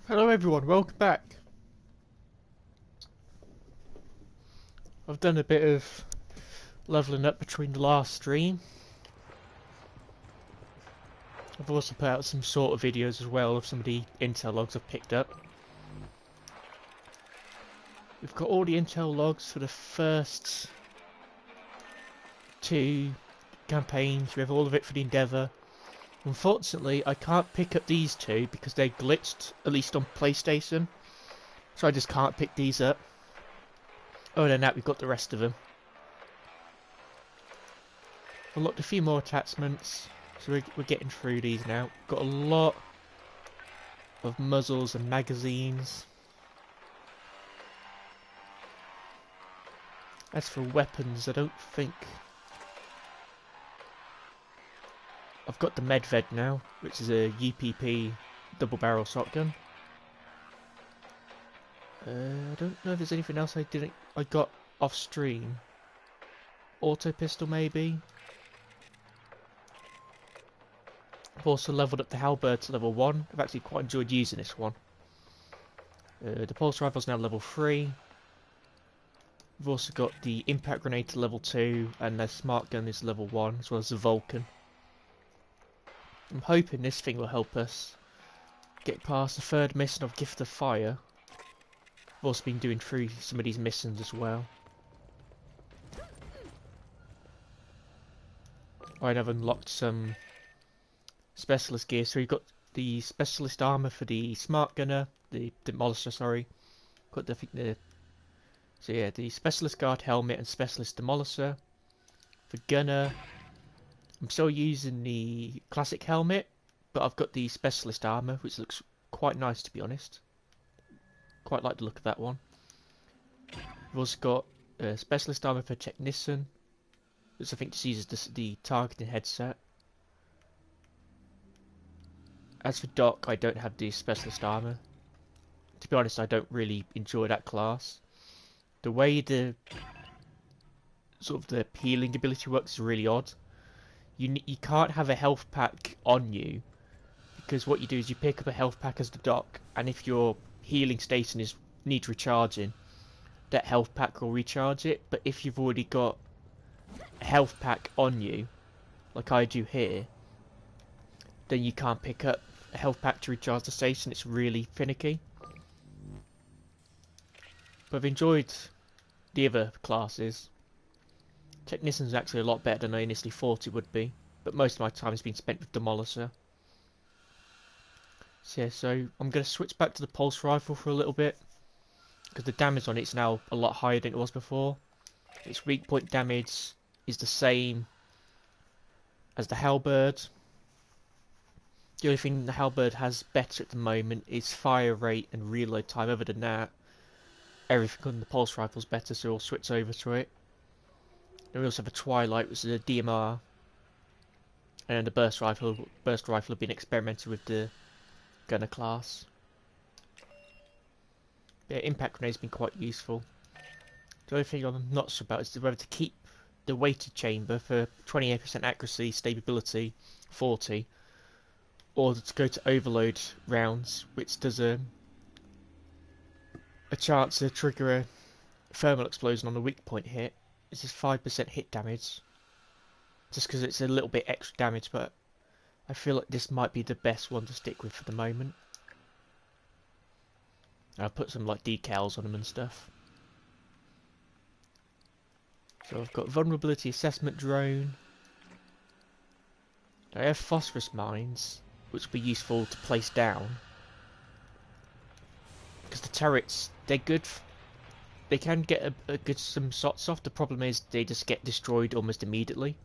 Hello everyone, welcome back. I've done a bit of leveling up between the last stream. I've also put out some sort of videos as well of some of the intel logs I've picked up. We've got all the intel logs for the first two campaigns. We have all of it for the Endeavour. Unfortunately, I can't pick up these two because they're glitched, at least on PlayStation. So I just can't pick these up. Other than that, we've got the rest of them. Unlocked a few more attachments, so we're getting through these now. Got a lot of muzzles and magazines. As for weapons, I don't think... I've got the Medved now, which is a UPP double barrel shotgun. I don't know if there's anything else I got off stream. Auto pistol maybe. I've also leveled up the halberd to level 1. I've actually quite enjoyed using this one. The pulse rifle's now level 3. We've also got the impact grenade to level 2, and the smart gun is level 1, as well as the Vulcan. I'm hoping this thing will help us get past the third mission of Gift of Fire. I've also been doing through some of these missions as well. I've unlocked some specialist gear, so we've got the specialist armour for the smart gunner, the demolisher, sorry. Got the specialist guard helmet and specialist demolisher. For gunner, I'm still using the classic helmet, but I've got the specialist armour, which looks quite nice to be honest. Quite like the look of that one. We've also got specialist armour for technician, which I think just uses the targeting headset. As for Doc, I don't have the specialist armour. To be honest, I don't really enjoy that class. The way the healing ability works is really odd. You can't have a health pack on you, because what you do is you pick up a health pack as the Doc, and if your healing station needs recharging, that health pack will recharge it. But if you've already got a health pack on you, like I do here, then you can't pick up a health pack to recharge the station. It's really finicky. But I've enjoyed the other classes. Technician's actually a lot better than I initially thought it would be, but most of my time has been spent with Demolisher. So I'm going to switch back to the pulse rifle for a little bit, because the damage on it is now a lot higher than it was before. Its weak point damage is the same as the halberd. The only thing the halberd has better at the moment is fire rate and reload time. Other than that, everything on the pulse rifle is better, so we'll switch over to it. Then we also have a Twilight, which is a DMR, and then the burst rifle. Burst rifle have been experimented with the gunner class. Yeah, impact grenade has been quite useful. The only thing I'm not sure about is whether to keep the weighted chamber for 28% accuracy, stability, 40, or to go to overload rounds, which does a chance to trigger a thermal explosion on a weak point hit. It's just 5% hit damage, just because it's a little bit extra damage, but I feel like this might be the best one to stick with for the moment. I'll put some like decals on them and stuff. So I've got vulnerability assessment drone. I have phosphorus mines, which will be useful to place down, because the turrets, they're good. They can get a good some shots off. The problem is they just get destroyed almost immediately.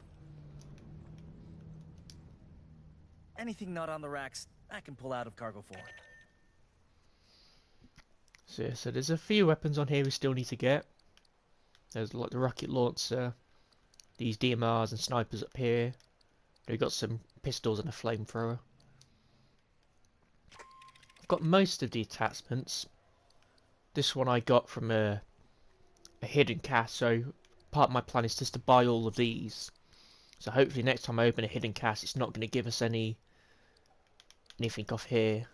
Anything not on the racks, I can pull out of cargo for. So there's a few weapons on here we still need to get. There's like the rocket launcher, these DMRs and snipers up here. We've got some pistols and a flamethrower. I've got most of the attachments. This one I got from a hidden cache, so part of my plan is just to buy all of these. So hopefully next time I open a hidden cache, it's not going to give us anything off here.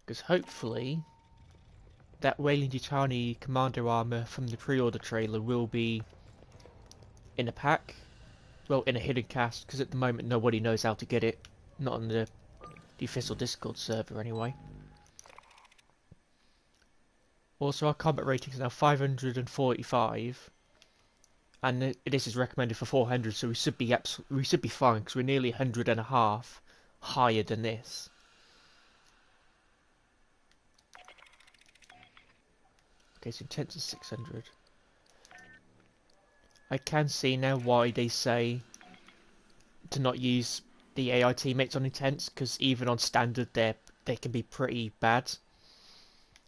Because hopefully that Weyland-Yutani Commando armor from the pre-order trailer will be in a pack. Well, in a hidden cast, because at the moment nobody knows how to get it. Not on the official Discord server anyway. Also, our combat rating is now 545. And this is recommended for 400, so we should be fine, because we're nearly 100.5 higher than this. Okay, so intense is 600. I can see now why they say to not use the AI teammates on intense, because even on standard they can be pretty bad.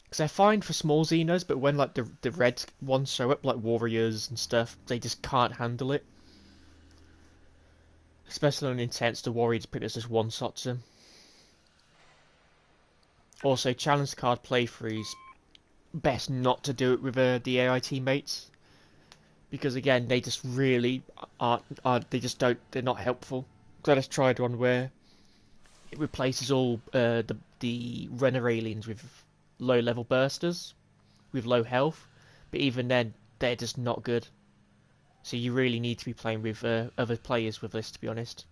Because they're fine for small Xenos, but when like the red ones show up, like warriors and stuff, they just can't handle it. Especially on intense, the warriors pretty much just one-shots them. Also, challenge card playthroughs, best not to do it with the AI teammates, because again they just really they're not helpful. So I just tried one where it replaces all the runner aliens with low level bursters with low health, but even then they're just not good. So you really need to be playing with other players with this, to be honest.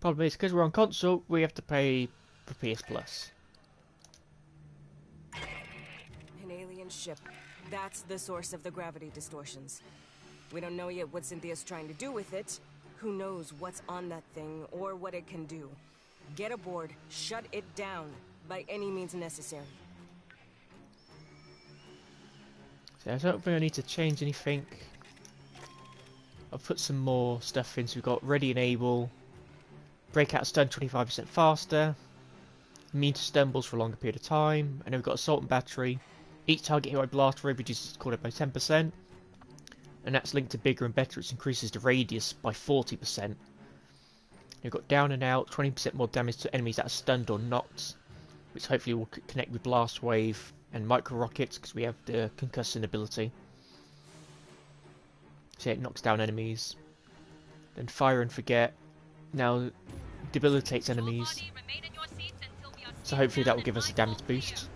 Problem is, because we're on console, we have to pay for PS Plus. An alien ship. That's the source of the gravity distortions. We don't know yet what Cynthia's trying to do with it. Who knows what's on that thing or what it can do. Get aboard, shut it down, by any means necessary. So I don't think I need to change anything. I'll put some more stuff in. So we've got ready and able, breakout stun 25% faster, immune to stumbles for a longer period of time, and then we've got assault and battery. Each target hit by blast wave reduces its cooldown by 10%, and that's linked to bigger and better, which increases the radius by 40%. We've got down and out, 20% more damage to enemies that are stunned or knocked, which hopefully will connect with blast wave and micro rockets because we have the concussing ability. So yeah, it knocks down enemies. Then fire and forget now debilitates enemies. So hopefully that will give us a damage boost.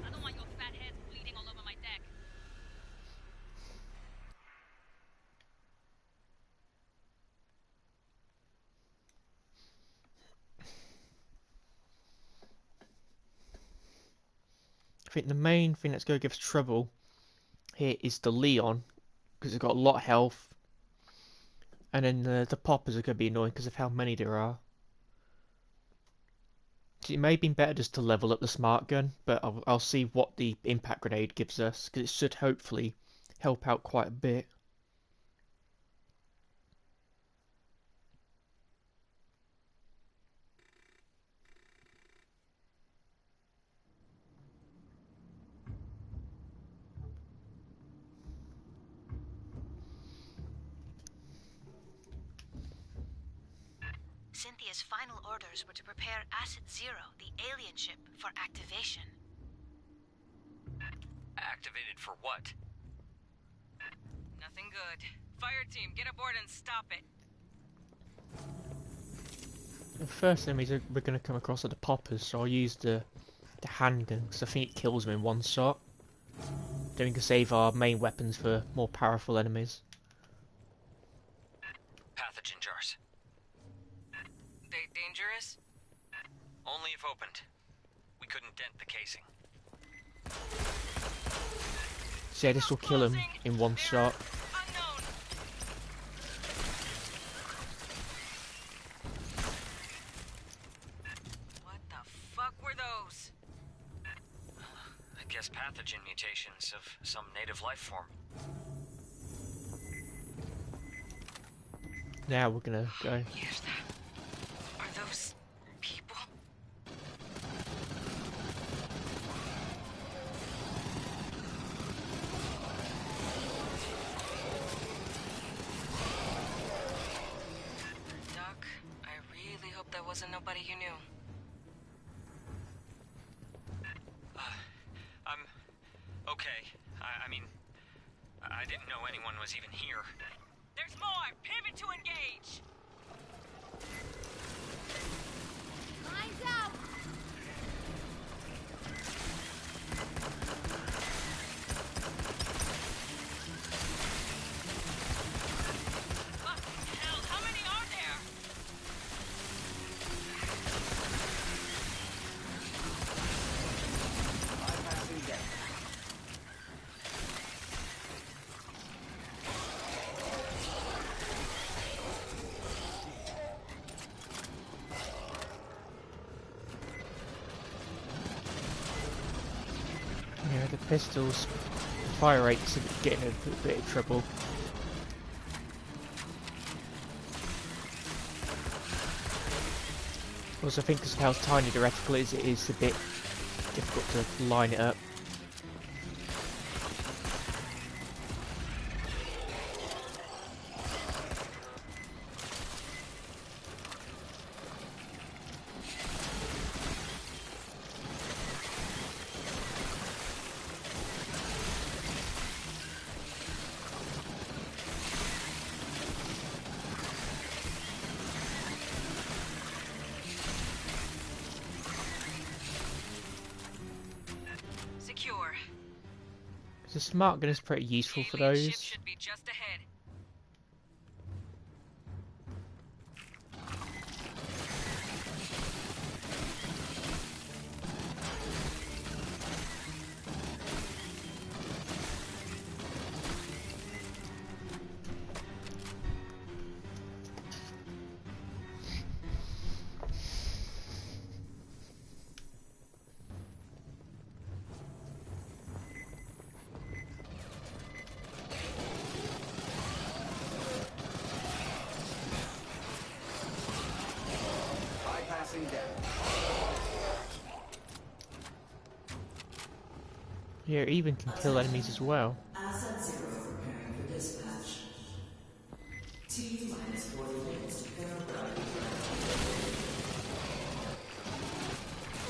I think the main thing that's going to give us trouble here is the Leon, because it's got a lot of health. And then the poppers are going to be annoying because of how many there are. So it may have been better just to level up the smart gun, but I'll see what the impact grenade gives us, because it should hopefully help out quite a bit. Cynthia's final orders were to prepare Acid Zero, the alien ship, for activation. Activated for what? Nothing good. Fireteam, get aboard and stop it. The first enemies we're going to come across are the poppers, so I'll use the handgun, because I think it kills them in one shot. Then we can save our main weapons for more powerful enemies. Pathogen jars. They dangerous? Only if opened. We couldn't dent the casing. So yeah, this will kill them in one shot. Unknown. What the fuck were those? I guess pathogen mutations of some native life form. Now we're gonna go. Are those people? Doc, I really hope that wasn't nobody you knew. I'm okay. I mean, I didn't know anyone was even here. There's more! Pivot to engage! Lines out! pistols, fire rates are getting a bit of trouble. Also, I think because of how tiny the reticle is, it is a bit difficult to line it up. Secure. The smart gun is pretty useful for Alien ship those. should be just ahead. Yeah, it even can kill enemies as well. Asset zero preparing for dispatch. T minus 40 minutes to paragraph.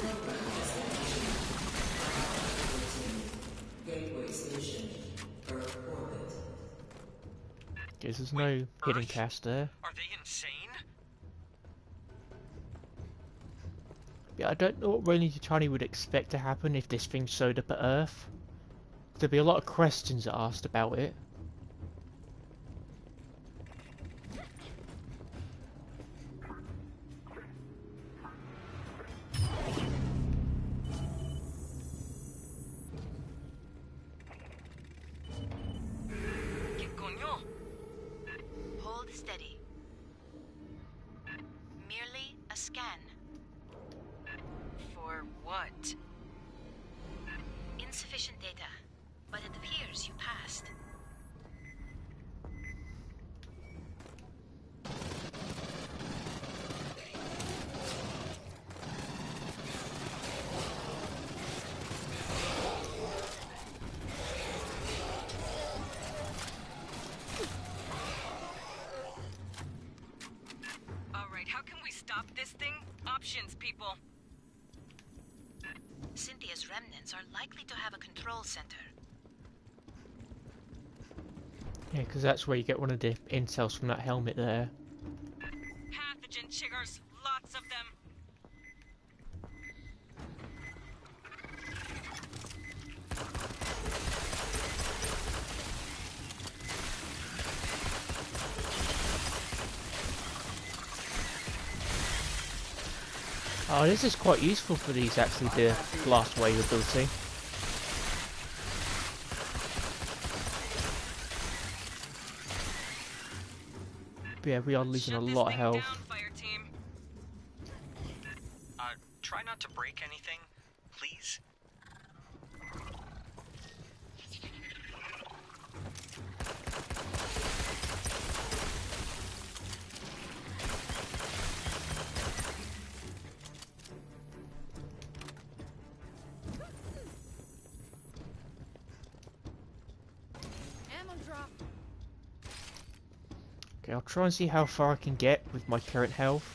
Program destination. Gateway station. Earth orbit. Because there's no hidden Earth? cast there. Are they insane? Yeah, I don't know what really Tiny would expect to happen if this thing showed up at Earth. There'd be a lot of questions asked about it. ¿Qué coño? Hold steady. Merely a scan. For what? Insufficient data, but it appears you passed. All right, how can we stop this thing? Options, people. Cynthia's remnants are likely to have a control center. Yeah, because that's where you get one of the intels from that helmet there. Pathogen chiggers, lots of them. Oh, this is quite useful for these, actually, the blast wave ability. But yeah, we are losing a Shut this lot of thing health. down, Fireteam. Try not to break anything, please. Ammo drop. Okay, I'll try and see how far I can get with my current health.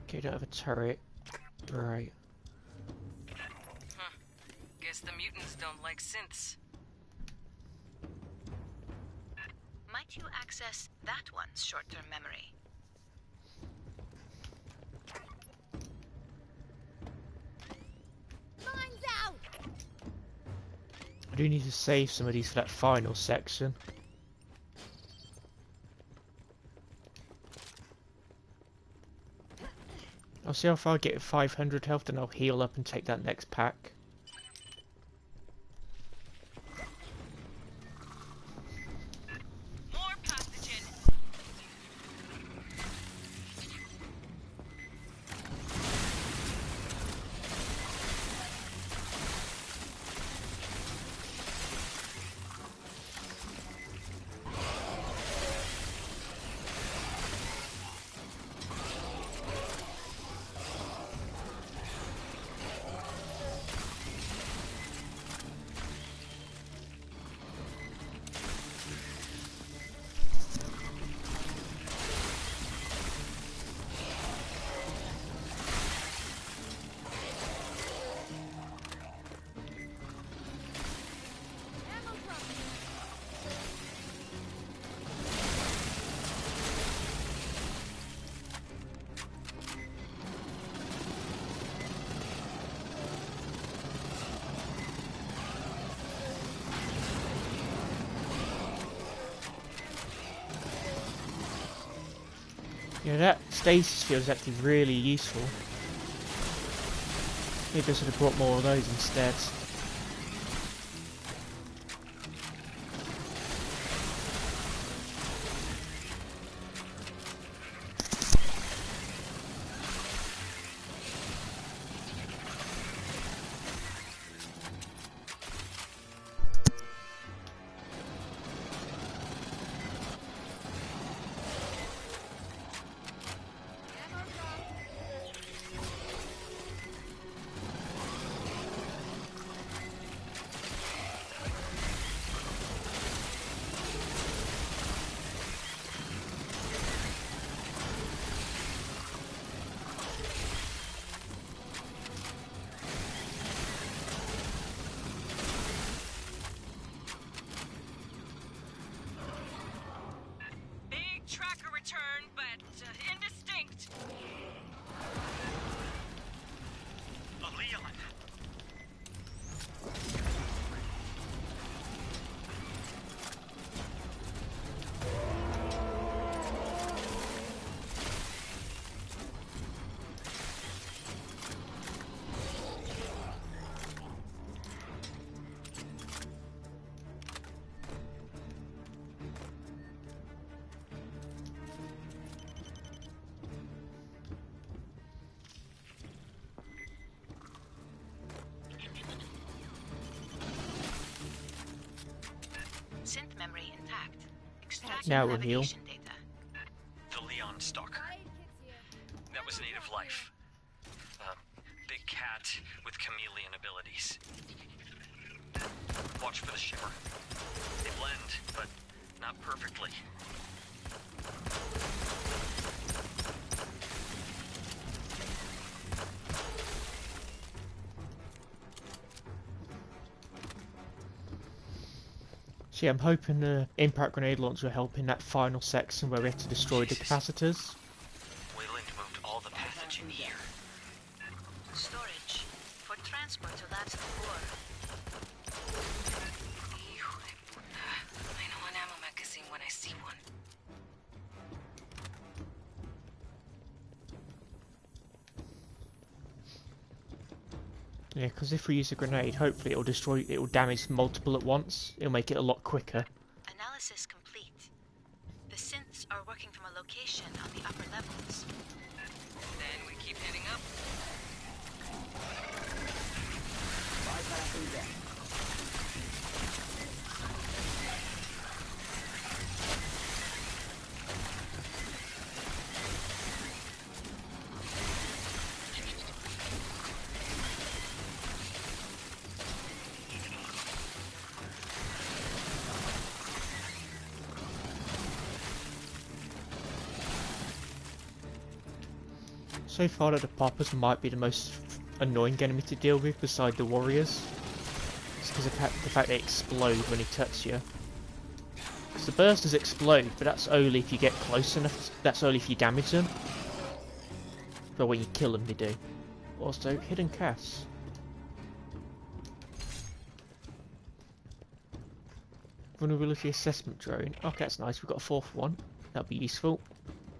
Okay, don't have a turret. Right. Guess the mutants don't like synths. Might you access that one's short-term memory? Mine's out! I do need to save some of these for that final section. I'll see how far I get 500 health, then I'll heal up and take that next pack. More pathogen. Yeah, that stasis field is actually really useful. Maybe I should have brought more of those instead. Big tracker return, but indistinct. Leon! Synth memory intact. Extract Now we'll heal. navigation data. The Leon stalker. That was native life. Big cat with chameleon abilities. Watch for the shimmer. They blend, but not perfectly. See, I'm hoping the impact grenade launcher will help in that final section where we have to destroy the capacitors. Wayland moved all the pathogen here. Storage for transport to labs at the core. I know an ammo magazine when I see one. Yeah, because if we use a grenade, hopefully it will damage multiple at once. It'll make it a lot quicker. Analysis complete. The synths are working from a location on the upper levels. Then we keep heading up. Bypassing deck. So far the poppers might be the most annoying enemy to deal with beside the warriors. It's because of the fact they explode when they touch you. Because the bursters explode, but that's only if you get close enough. That's only if you damage them. But when you kill them they do. Also, hidden casts. Vulnerability assessment drone. Okay, that's nice. We've got a fourth one. That'll be useful.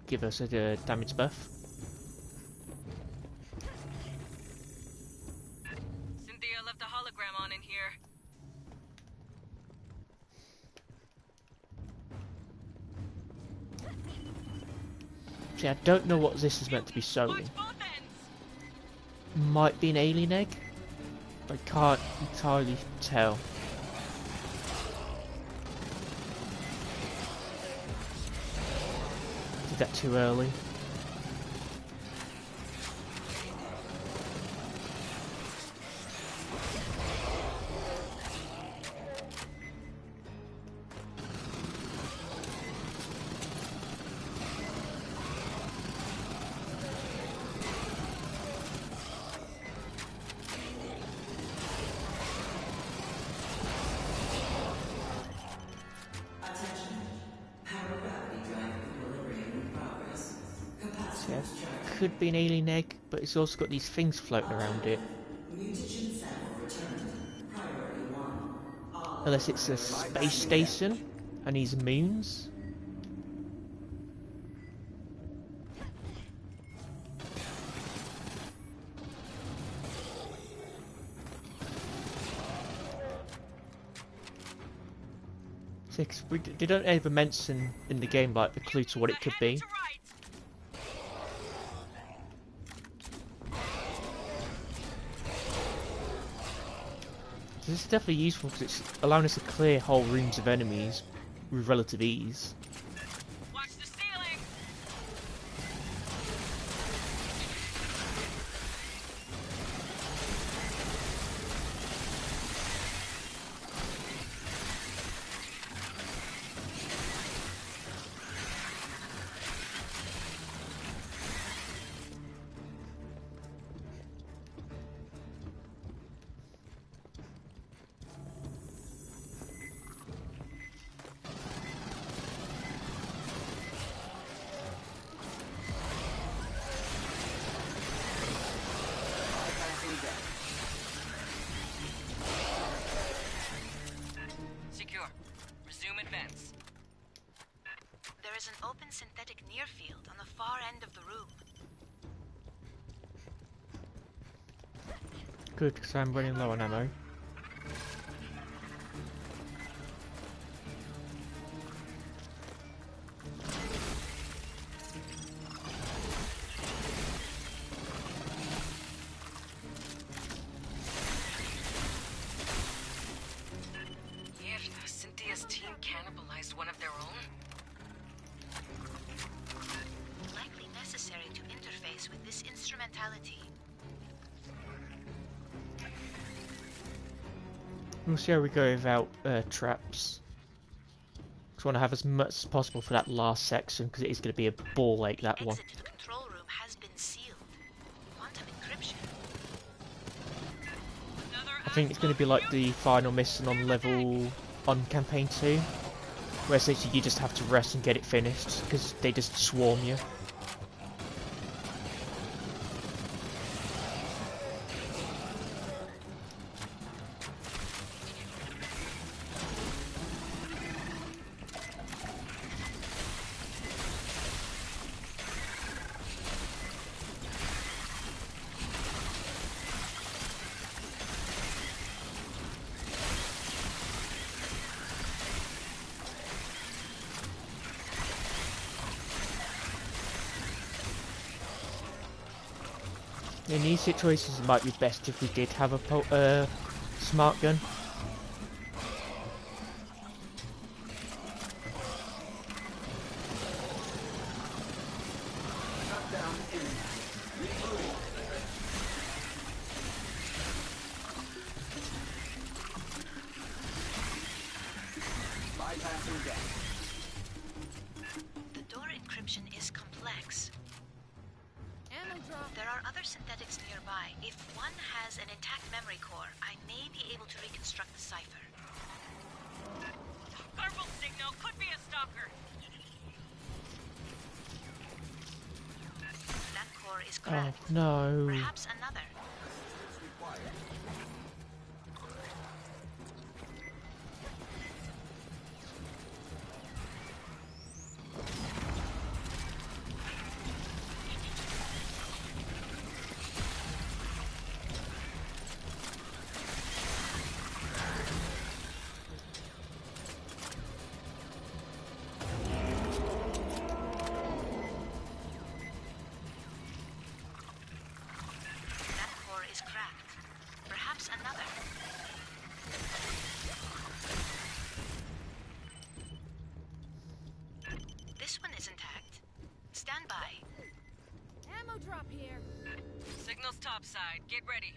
Give us a damage buff. See, I don't know what this is meant to be sewing. Might be an alien egg. I can't entirely tell. Did that too early. Yeah, could be an alien egg, but it's also got these things floating around it. Mutagen sample returned. Priority 1. All Unless it's a space station and these moons. See, 'cause they don't ever mention in the game like the clue to what it could be. This is definitely useful because it's allowing us to clear whole rooms of enemies with relative ease. Watch the ceiling! Secure. Resume advance. There is an open synthetic near field on the far end of the room. Good, because I'm running low on ammo. If Cynthia's team cannibalized one of their own, Likely necessary to interface with this instrumentality. We'll see how we go without traps. Just want to have as much as possible for that last section because it is going to be a ball ache, that one. Exit to the control room has been sealed. Quantum encryption. I think it's going to be like the final mission on level on campaign 2, where essentially you just have to rest and get it finished because they just swarm you. In these situations, it might be best if we did have a smart gun. The door encryption is complex. There are other synthetics nearby. If one has an intact memory core, I may be able to reconstruct the cipher. Garble signal could be a stalker. That core is Oh cracked. no. Perhaps another. here. Signal's topside. Get ready.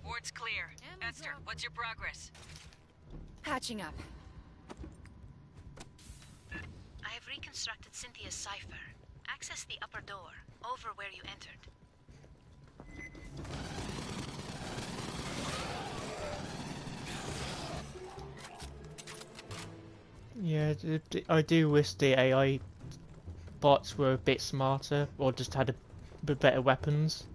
Ward's clear. Esther, what's your progress? Patching up. I have reconstructed Cynthia's cipher. Access the upper door, over where you entered. Yeah, I do wish the AI bots were a bit smarter, or just had a bit better weapons.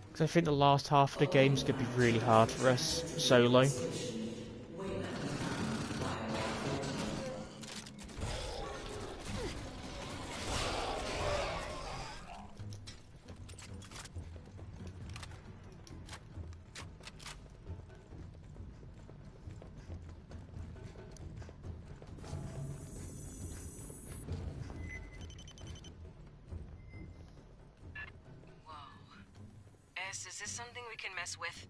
Because I think the last half of the game's going to be really hard for us solo. Is this something we can mess with?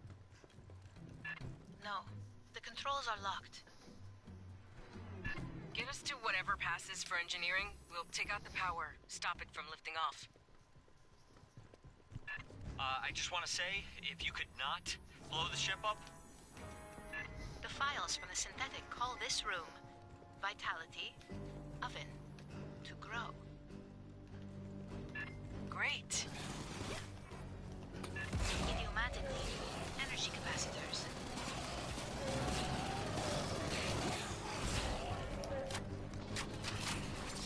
No, the controls are locked. Get us to whatever passes for engineering. We'll take out the power, stop it from lifting off. I just want to say, if you could not blow the ship up. The files from the synthetic call this room Vitality Oven to grow. Great. Idiomatically, energy capacitors.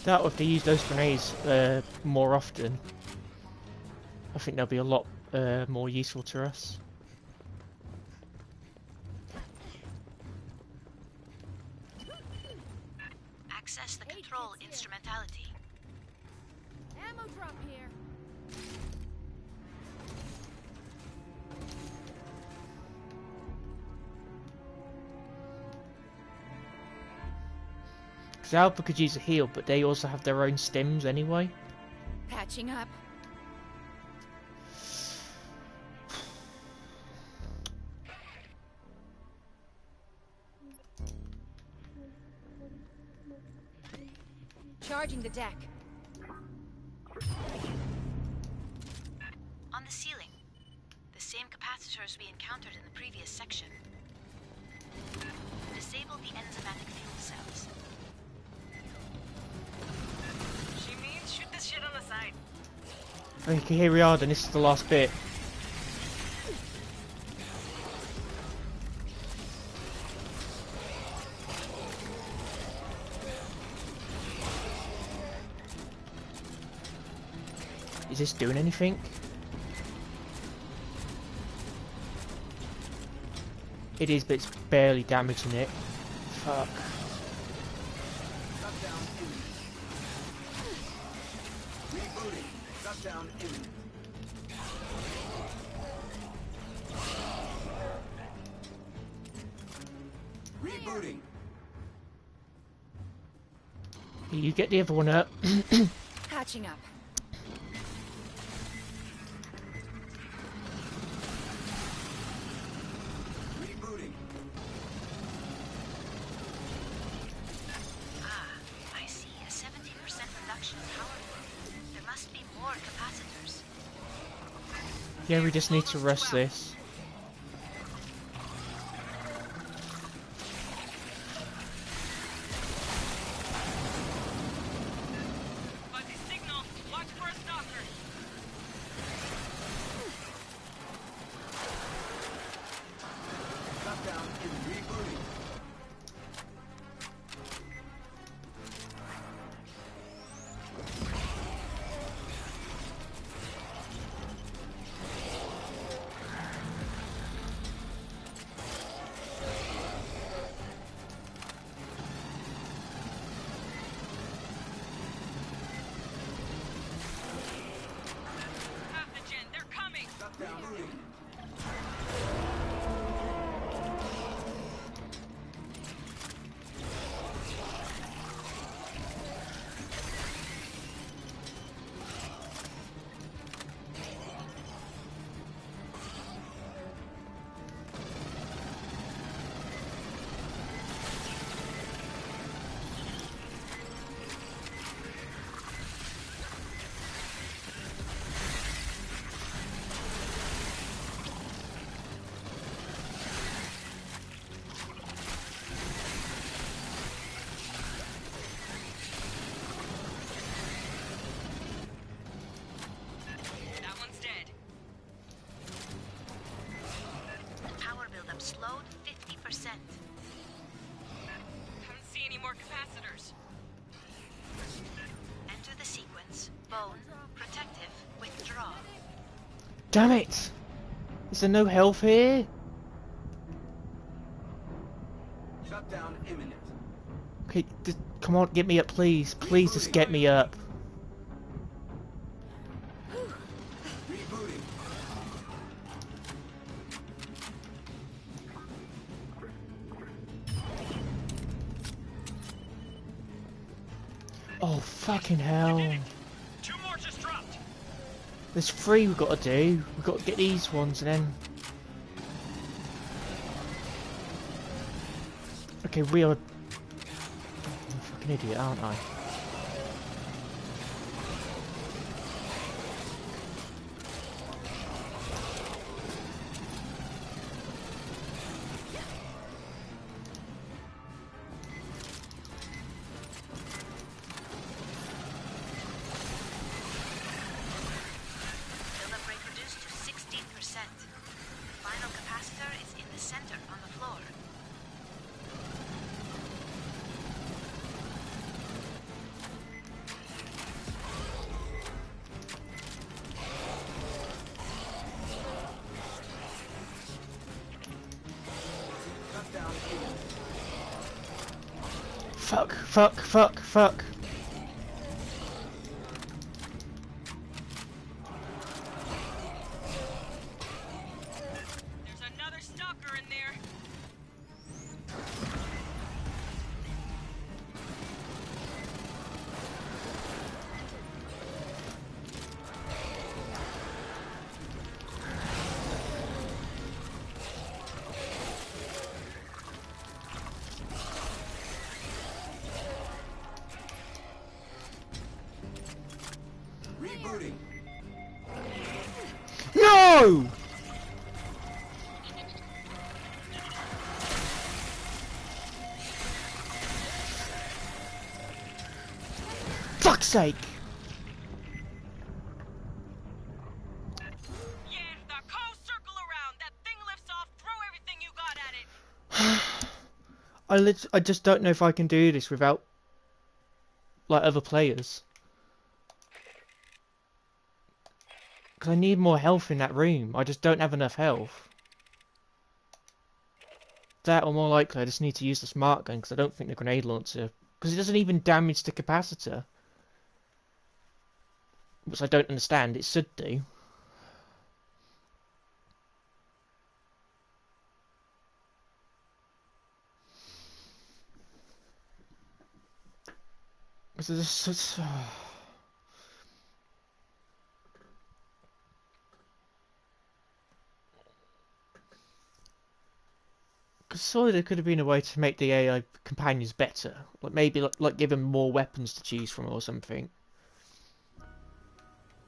That, if they use those grenades more often, I think they'll be a lot more useful to us. Access the control instrumentality. Ammo drop here. Because Alpha could use a heal, but they also have their own stims anyway. Patching up. Charging the deck. On the ceiling, the same capacitors we encountered in the previous section. Disable the enzymatic fuel cells. She means shoot this shit on the side. Okay, here we are then, this is the last bit. Is this doing anything? It is, but it's barely damaging it. Fuck. Shutdown imminent. Rebooting. Shutdown imminent. Rebooting. You get the other one up. Patching up. Rebooting. I see a 70% reduction in power flow. There must be more capacitors. Yeah, we just need to rest this. Fuzzy signal. Watch for a stalker. more capacitors. Enter the sequence. Bone, protective, withdraw. Damn it! Is there no health here? Shutdown imminent. Okay, just, come on, get me up, please. Please, just get me up. Rebooting. Oh, fucking hell. Two more just dropped. There's 3 we've got to do. We've got to get these ones and then... Okay, we are... I'm a fucking idiot, aren't I? Buildup rate reduced to 16%. Final capacitor is in the center on the floor. Shutdown imminent. Fuck, fuck, fuck, fuck. There's another stalker in there. Rebooting. No! Fuck's sake! Yeah, the coast circle around. That thing lifts off. Throw everything you got at it. I just don't know if I can do this without like other players. Because I need more health in that room. I just don't have enough health. That or more likely I just need to use the smart gun because I don't think the grenade launcher... Because it doesn't even damage the capacitor. Which I don't understand. It should do. Because there's such... Because surely there could have been a way to make the AI companions better. Like maybe like give them more weapons to choose from or something.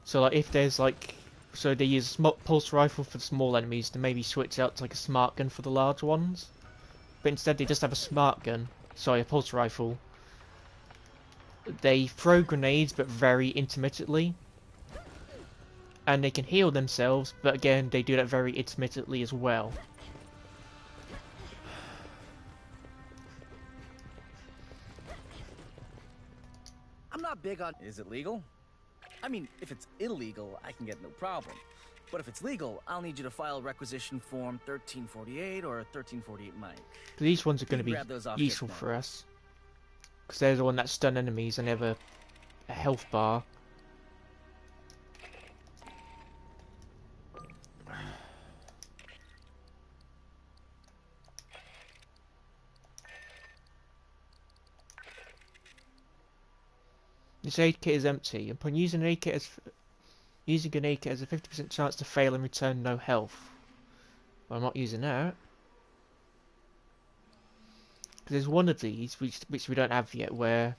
So like if there's like... So they use a pulse rifle for the small enemies, then maybe switch out to like a smart gun for the large ones. But instead they just have a smart gun. Sorry, a pulse rifle. They throw grenades but very intermittently. And they can heal themselves, but again they do that very intermittently as well. I'm not big on. Is it legal? I mean, if it's illegal, I can get no problem. But if it's legal, I'll need you to file requisition form 1348 or 1348 Mike. These ones are going to Grab those be off useful just now. for us. Because they're the one that stun enemies and have a health bar. This aid kit is empty. Upon using an aid kit has a 50% chance to fail and return no health. Well, I'm not using that. Because there's one of these which we don't have yet where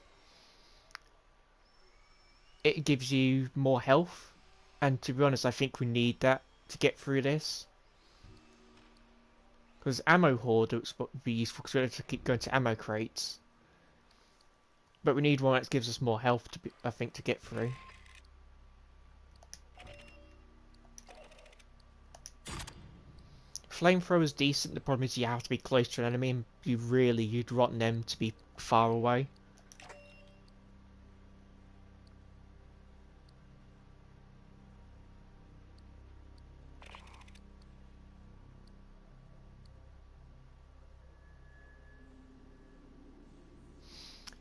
it gives you more health, and to be honest I think we need that to get through this. Because ammo hoard would be useful because we have to keep going to ammo crates. But we need one that gives us more health to I think to get through. Flamethrower's decent, the problem is you have to be close to an enemy and you'd want them to be far away.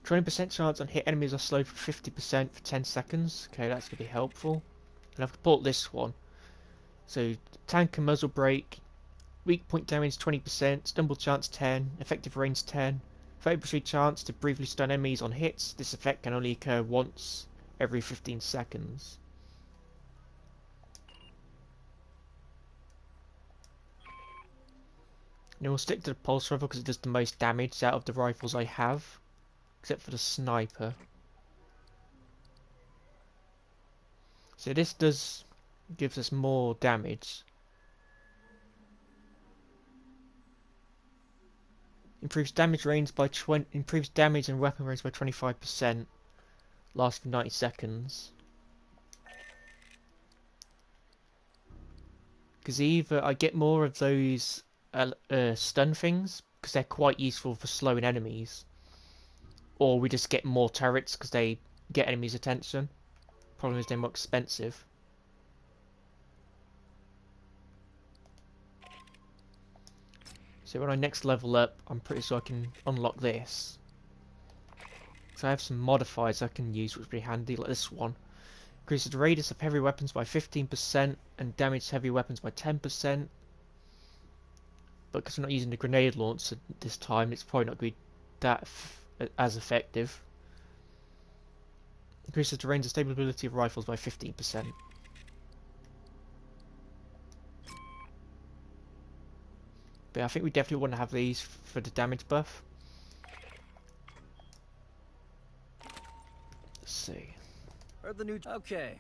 %20 chance on hit enemies are slowed for 50% for 10 seconds. Okay, that's going to be helpful. And I've pulled this one. So, tank and muzzle brake. Weak point damage 20%, stumble chance 10, effective range 10. 30% chance to briefly stun enemies on hits. This effect can only occur once every 15 seconds. Now we'll stick to the pulse rifle because it does the most damage out of the rifles I have. Except for the sniper. So this gives us more damage. Improves damage range by improves damage and weapon range by 25%. Lasts for 90 seconds. Because either I get more of those stun things because they're quite useful for slowing enemies, or we just get more turrets because they get enemies' attention. Problem is they're more expensive. So when I next level up, I'm pretty sure I can unlock this. So I have some modifiers I can use, which would be handy, like this one. Increases the radius of heavy weapons by 15% and damage heavy weapons by 10%. But because we're not using the grenade launcher this time, it's probably not going to be that as effective. Increases the range and stability of rifles by 15%. But yeah, I think we definitely want to have these for the damage buff. Let's see. Okay.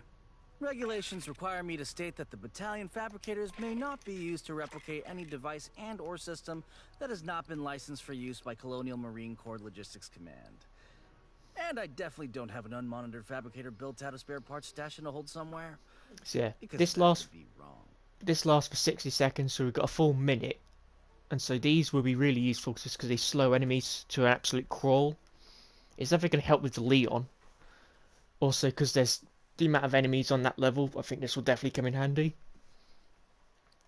Regulations require me to state that the battalion fabricators may not be used to replicate any device and or system that has not been licensed for use by Colonial Marine Corps Logistics Command. And I definitely don't have an unmonitored fabricator built out of spare parts stashed in a hold somewhere. So yeah, Because this that lasts would be wrong. this lasts for 60 seconds, so we've got a full minute. And so these will be really useful just because they slow enemies to an absolute crawl. It's definitely going to help with the Leon. Also because there's the amount of enemies on that level, I think this will definitely come in handy.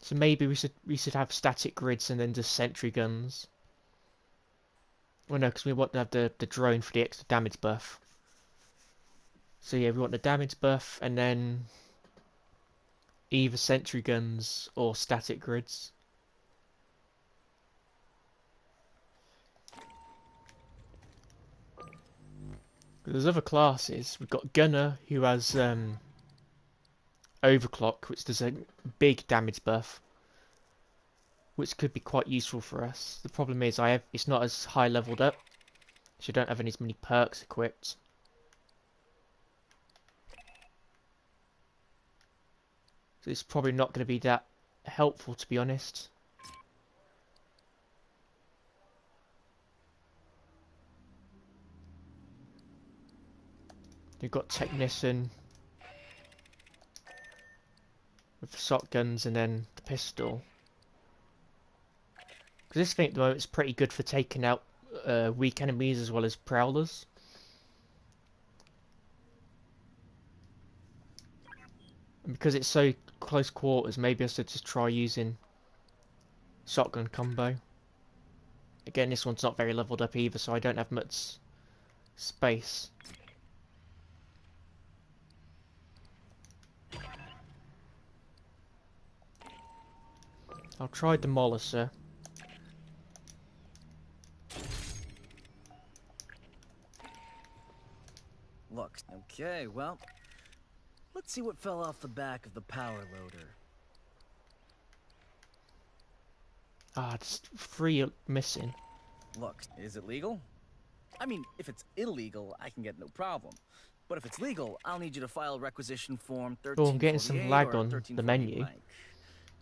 So maybe we should have static grids and then just sentry guns. Well no, because we want to have the drone for the extra damage buff. So yeah, we want the damage buff and then either sentry guns or static grids. There's other classes. We've got Gunner, who has Overclock, which does a big damage buff, which could be quite useful for us. The problem is it's not as high leveled up, so I don't have as many perks equipped. So it's probably not going to be that helpful, to be honest. You've got Technician with the shotguns and then the pistol. Because this thing at the moment is pretty good for taking out weak enemies as well as prowlers. And because it's so close quarters, maybe I should just try using shotgun combo. Again, this one's not very leveled up either, so I don't have much space. I'll try Demolisher. Look, okay, well, let's see what fell off the back of the power loader. Ah, just 3 missing. Look, is it legal? I mean, if it's illegal, I can get no problem. But if it's legal, I'll need you to file requisition form 1348 Oh, I'm getting some lag or on the 1348 menu. Mike.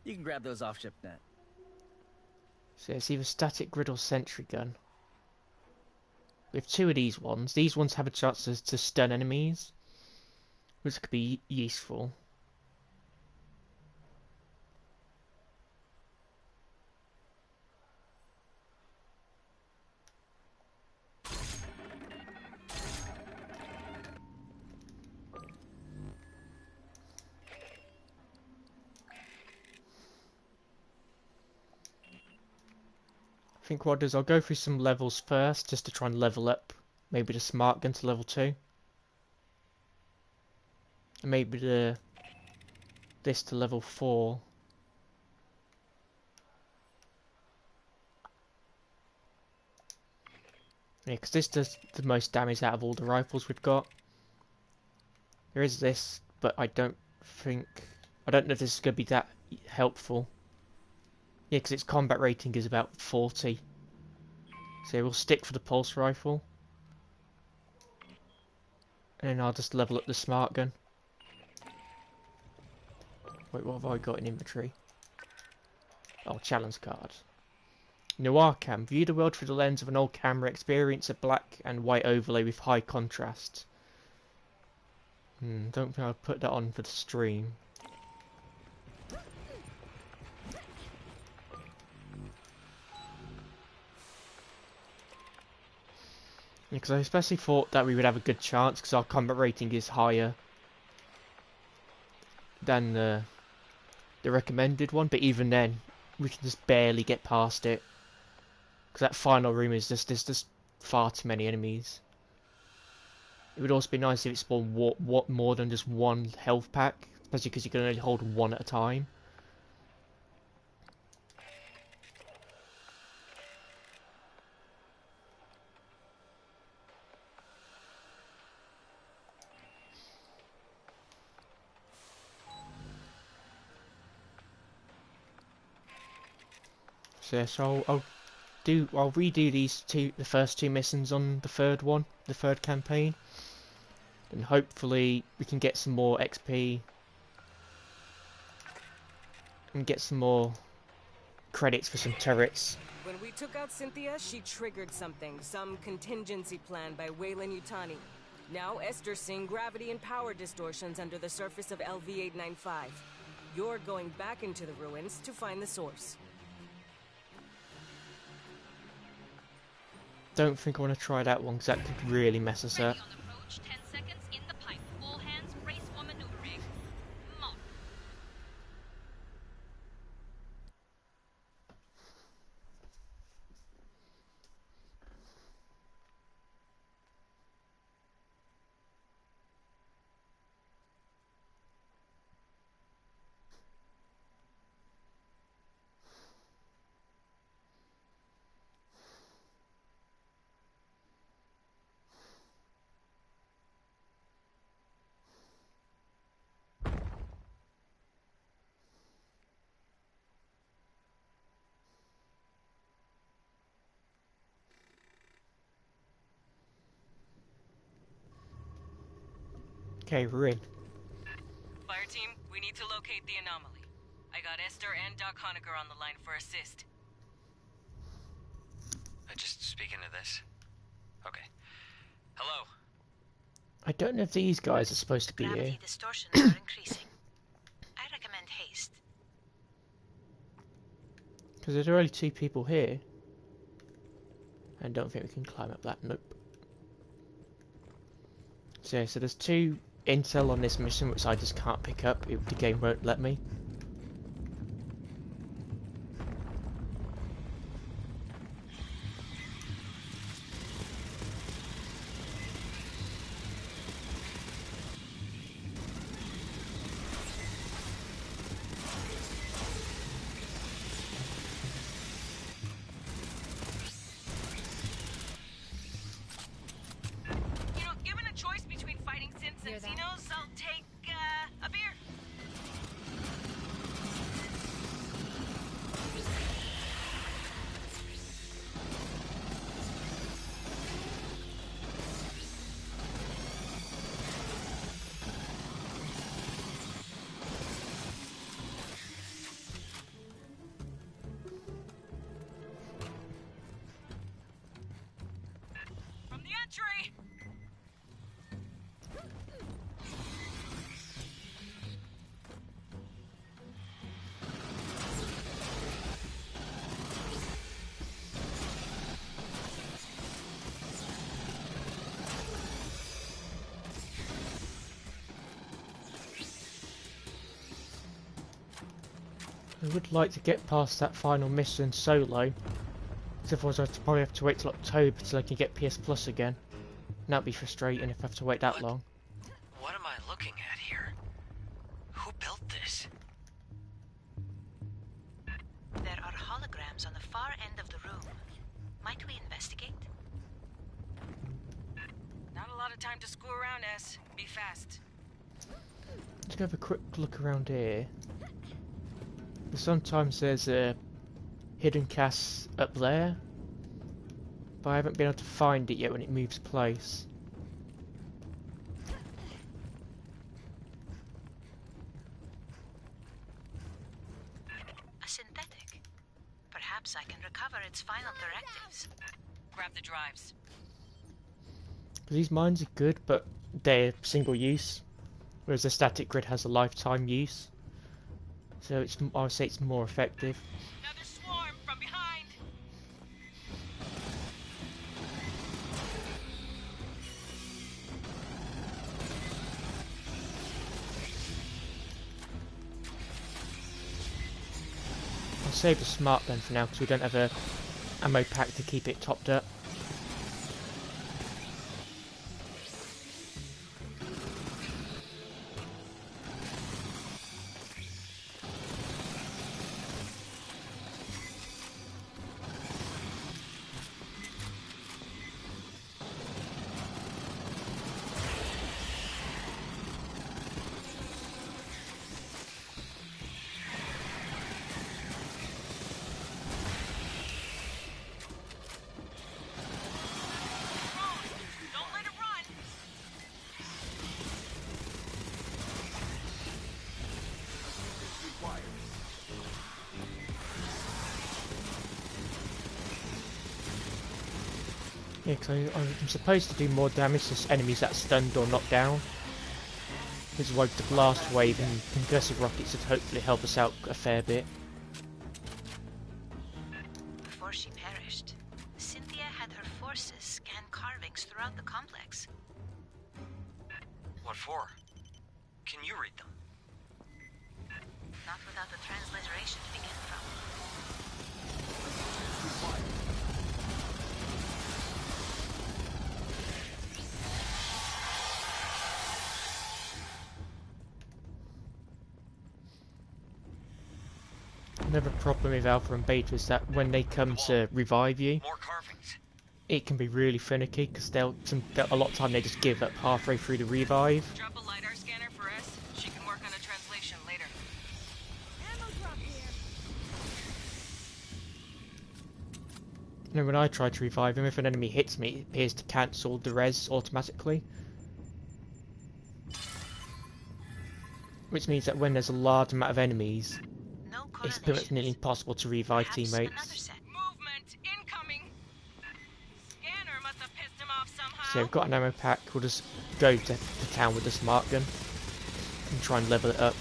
You can grab those off ShipNet. So it's either static grid or sentry gun. We have 2 of these ones. These ones have a chance to stun enemies, which could be useful. I think what I'll do is I'll go through some levels first, just to try and level up. Maybe the smart gun to level 2. And maybe this to level 4. Yeah, because this does the most damage out of all the rifles we've got. There is this, but I don't know if this is going to be that helpful. Yeah, because its combat rating is about 40. So we'll stick for the pulse rifle. And then I'll just level up the smart gun. Wait, what have I got in inventory? Oh, challenge card. Noir cam. View the world through the lens of an old camera. Experience a black and white overlay with high contrast. Don't think I'll put that on for the stream. Because I especially thought that we would have a good chance because our combat rating is higher than the recommended one, but even then we can just barely get past it because that final room is just there's just far too many enemies. It would also be nice if it spawned what more than just one health pack, especially because you can only hold one at a time. So yes, I'll redo the first two missions on the third campaign, and hopefully we can get some more XP and get some more credits for some turrets. When we took out Cynthia, she triggered something, some contingency plan by Wayland Yutani. Now Esther's seeing gravity and power distortions under the surface of LV-895. You're going back into the ruins to find the source. Don't think I want to try that one because that could really mess us up. Okay, we're in. Fireteam, we need to locate the anomaly. I got Esther and Doc Honecker on the line for assist. Just speak into this. Okay. Hello. I don't know if these guys are supposed to be here. Gravity distortions are increasing. I recommend haste. Because there are only 2 people here. I don't think we can climb up that. Nope. So yeah, so there's 2 intel on this mission which I just can't pick up. The game won't let me. Given a choice between fighting synths and Xenos, I'll take, a beer. From the entry! I would like to get past that final mission solo. So otherwise I'd probably have to wait till October till I can get PS Plus again. And that'd be frustrating if I have to wait that long. What am I looking at here? Who built this? There are holograms on the far end of the room. Might we investigate? Not a lot of time to screw around, S. Be fast. Let's go have a quick look around here. Sometimes there's hidden casts up there, but I haven't been able to find it yet when it moves place. A synthetic. Perhaps I can recover its final directives. Grab the drives. These mines are good, but they're single use, whereas the static grid has a lifetime use. So it's, I would say it's more effective. Another swarm from behind. I'll save the smart gun for now because we don't have a ammo pack to keep it topped up. Don't let it run. Required. Yeah, because I'm supposed to do more damage to enemies that are stunned or knocked down. This is why the blast wave and concussive rockets would hopefully help us out a fair bit. Before she perished, Cynthia had her forces scan carvings throughout the complex. What for? Can you read them? Not without the transliteration to begin from. Another problem with Alpha and Beta is that when they come to revive you, More carvings. it can be really finicky because a lot of time they just give up halfway through the revive. Drop a LiDAR scanner for S. She can work on a translation later. Ammo drop here. You know, when I try to revive him, if an enemy hits me, it appears to cancel the res automatically. Which means that when there's a large amount of enemies, No it's pretty much nearly correlations. impossible to revive Perhaps another teammates. set. Movement incoming. Scanner must have pissed him off somehow. So we've got an ammo pack, we'll just go to town with the smart gun and try and level it up.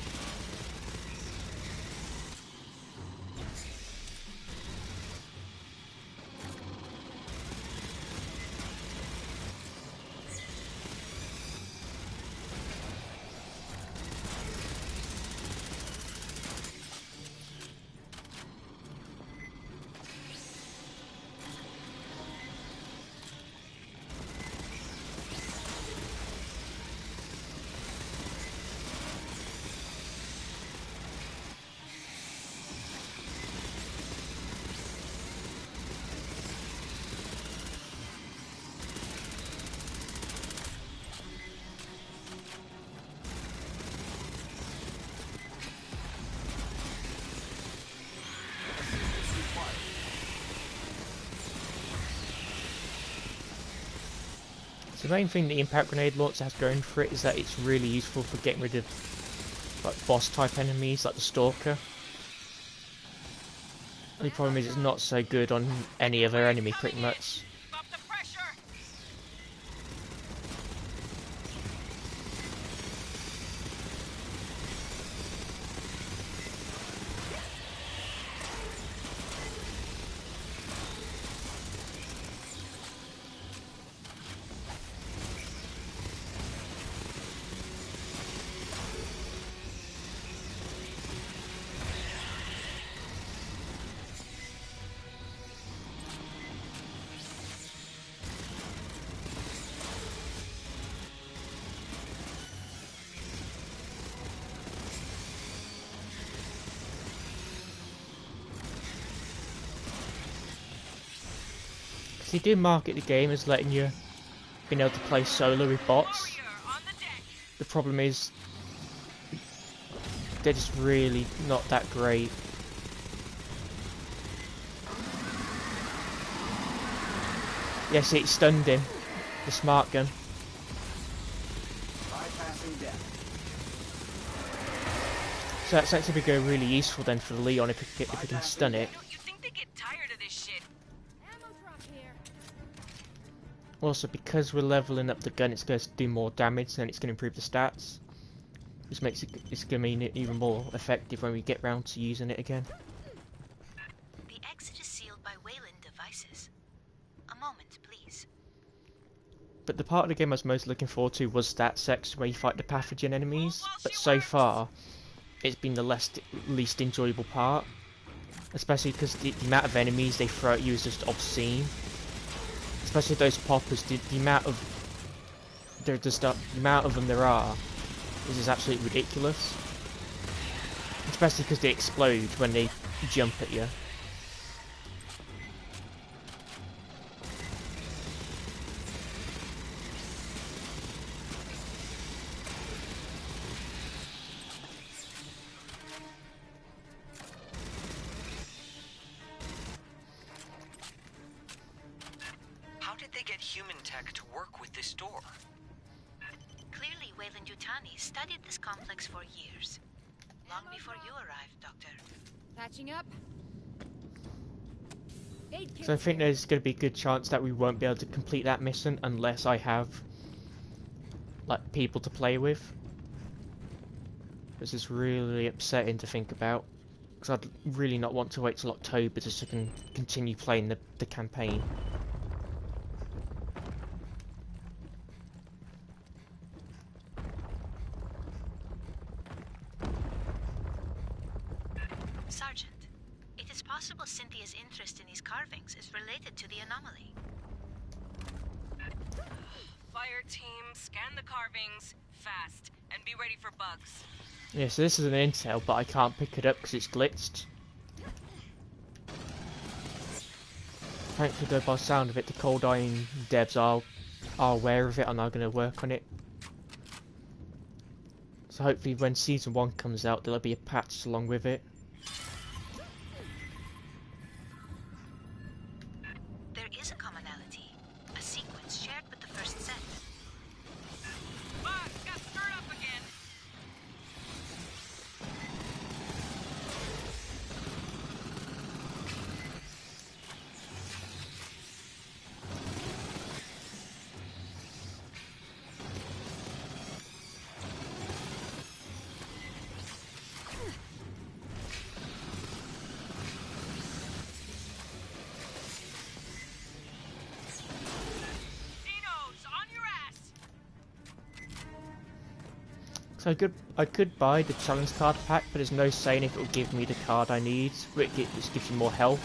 So the main thing the impact grenade launcher has going for it is that it's really useful for getting rid of like boss type enemies like the Stalker. The only problem is it's not so good on any other enemy pretty much. Stop the pressure. they do market the game as letting you being able to play solo with bots. The problem is they're just really not that great. Yes, it stunned him. The smart gun. Bypassing death. So that's actually going to be really useful then for Leon if he can stun it. You think they get tired of this shit? Ammo drop here. Also, because we're leveling up the gun, it's going to do more damage and it's going to improve the stats. Which makes it's going to mean it even more effective when we get round to using it again. The exit is sealed by Wayland devices. A moment, please. But the part of the game I was most looking forward to was that section where you fight the pathogen enemies. But so far, it's been the least enjoyable part. Especially because the amount of enemies they throw at you is just obscene. Especially those poppers, the amount of the amount of them there are is just absolutely ridiculous. Especially because they explode when they jump at you. How did they get human tech to work with this door? Clearly, Wayland Yutani studied this complex for years. Long before you arrived, Doctor. Patching up. Aid kit So I think here. there's going to be a good chance that we won't be able to complete that mission unless I have like people to play with. This is really upsetting to think about, because I'd really not want to wait till October just so I can continue playing the campaign. Sergeant, it is possible Cynthia's interest in these carvings is related to the anomaly. Fireteam, scan the carvings, fast, and be ready for bugs. Yeah, so this is an intel, but I can't pick it up because it's glitched. Thankfully, though, by the sound of it, the Cold Iron devs are aware of it and are going to work on it. So hopefully when Season 1 comes out, there'll be a patch along with it. There is a commonality, a sequence shared with the first set. Bugs got stirred up again. Dinos, on your ass. So I could buy the challenge card pack, but there's no saying if it will give me the card I need, which gives you more health.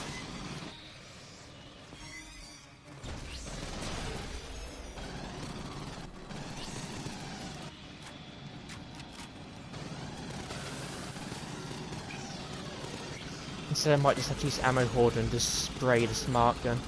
Instead I might just have to use ammo hoarder and just spray the smart gun.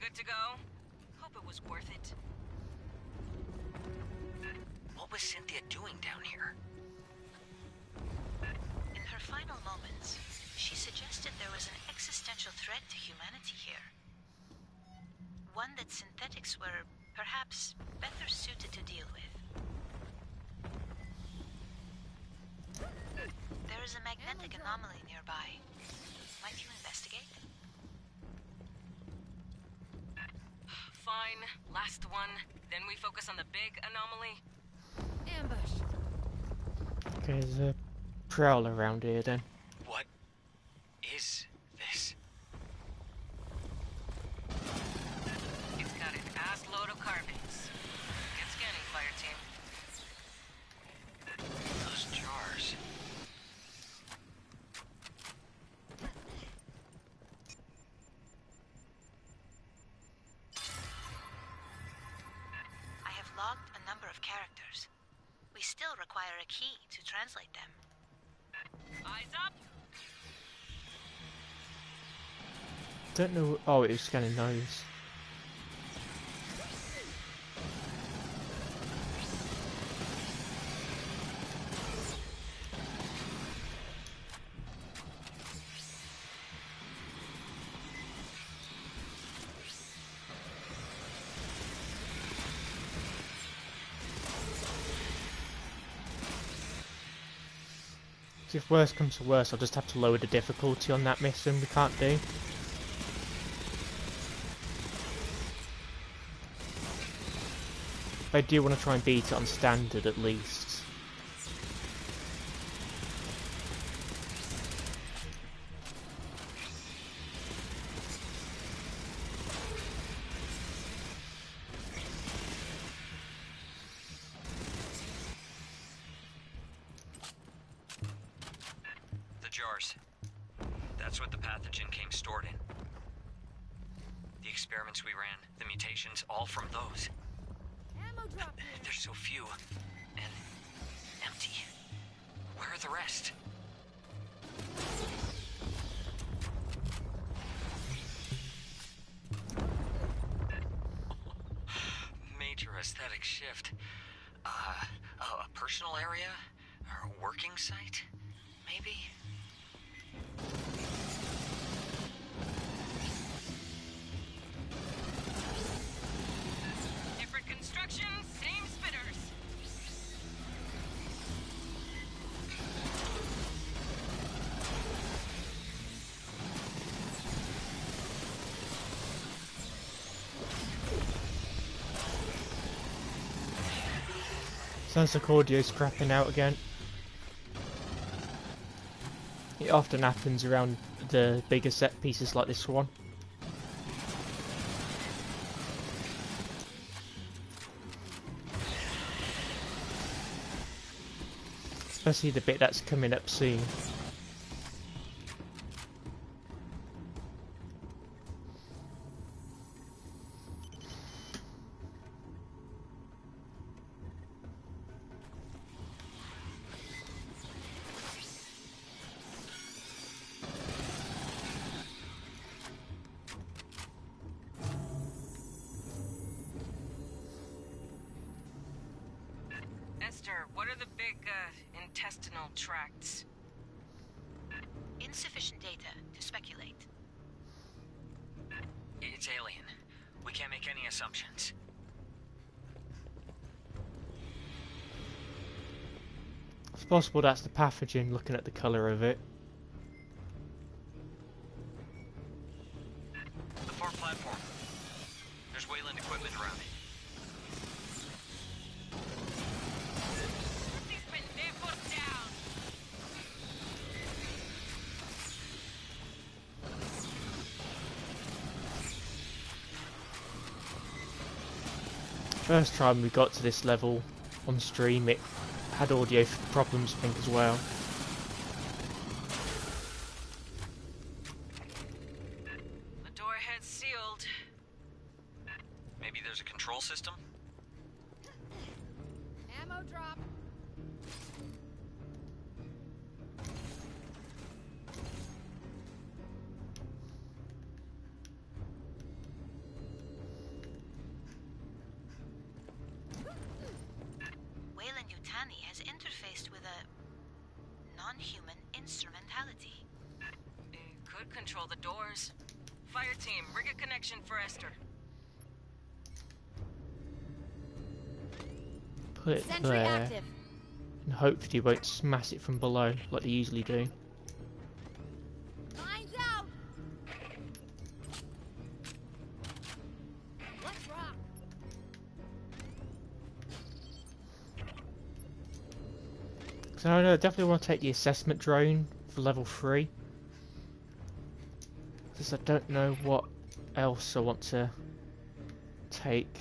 Good to go? Hope it was worth it. What was Cynthia doing down here? In her final moments, she suggested there was an existential threat to humanity here. One that synthetics were perhaps better suited to deal with. There is a magnetic anomaly nearby. Might you investigate? Fine, last one. Then we focus on the big anomaly. Ambush. Okay, there's a prowler around here then. logged a number of characters. We still require a key to translate them. Eyes up! Don't know. Oh, it was scanning those. If worse comes to worse, I'll just have to lower the difficulty on that mission we can't do. I do want to try and beat it on standard at least. The jars. That's what the pathogen came stored in. The experiments we ran, the mutations, all from those. Ammo drop here. There's so few. And empty. Where are the rest? Major aesthetic shift. A personal area? Or a working site? Maybe? Different construction, same spitters. Sounds like audio's crapping out again. It often happens around the bigger set pieces like this one. Especially the bit that's coming up soon. Esther, what are the big, intestinal tracts? Insufficient data to speculate. It's alien. We can't make any assumptions. It's possible that's the pathogen looking at the colour of it. The far platform. There's Wayland equipment around it. These men, they're put down. First time we got to this level on stream, it had audio problems, I think, as well. The door ahead's sealed. Maybe there's a control system? Ammo drop. Wayland Yutani has interfaced with a non-human instrumentality. It could control the doors. Fireteam, rig a connection for Esther. Put it Sentry there, active. and hopefully you won't smash it from below like they usually do. Lines out. Let's rock. So I definitely want to take the assessment drone for level 3. Because I don't know what else I want to take.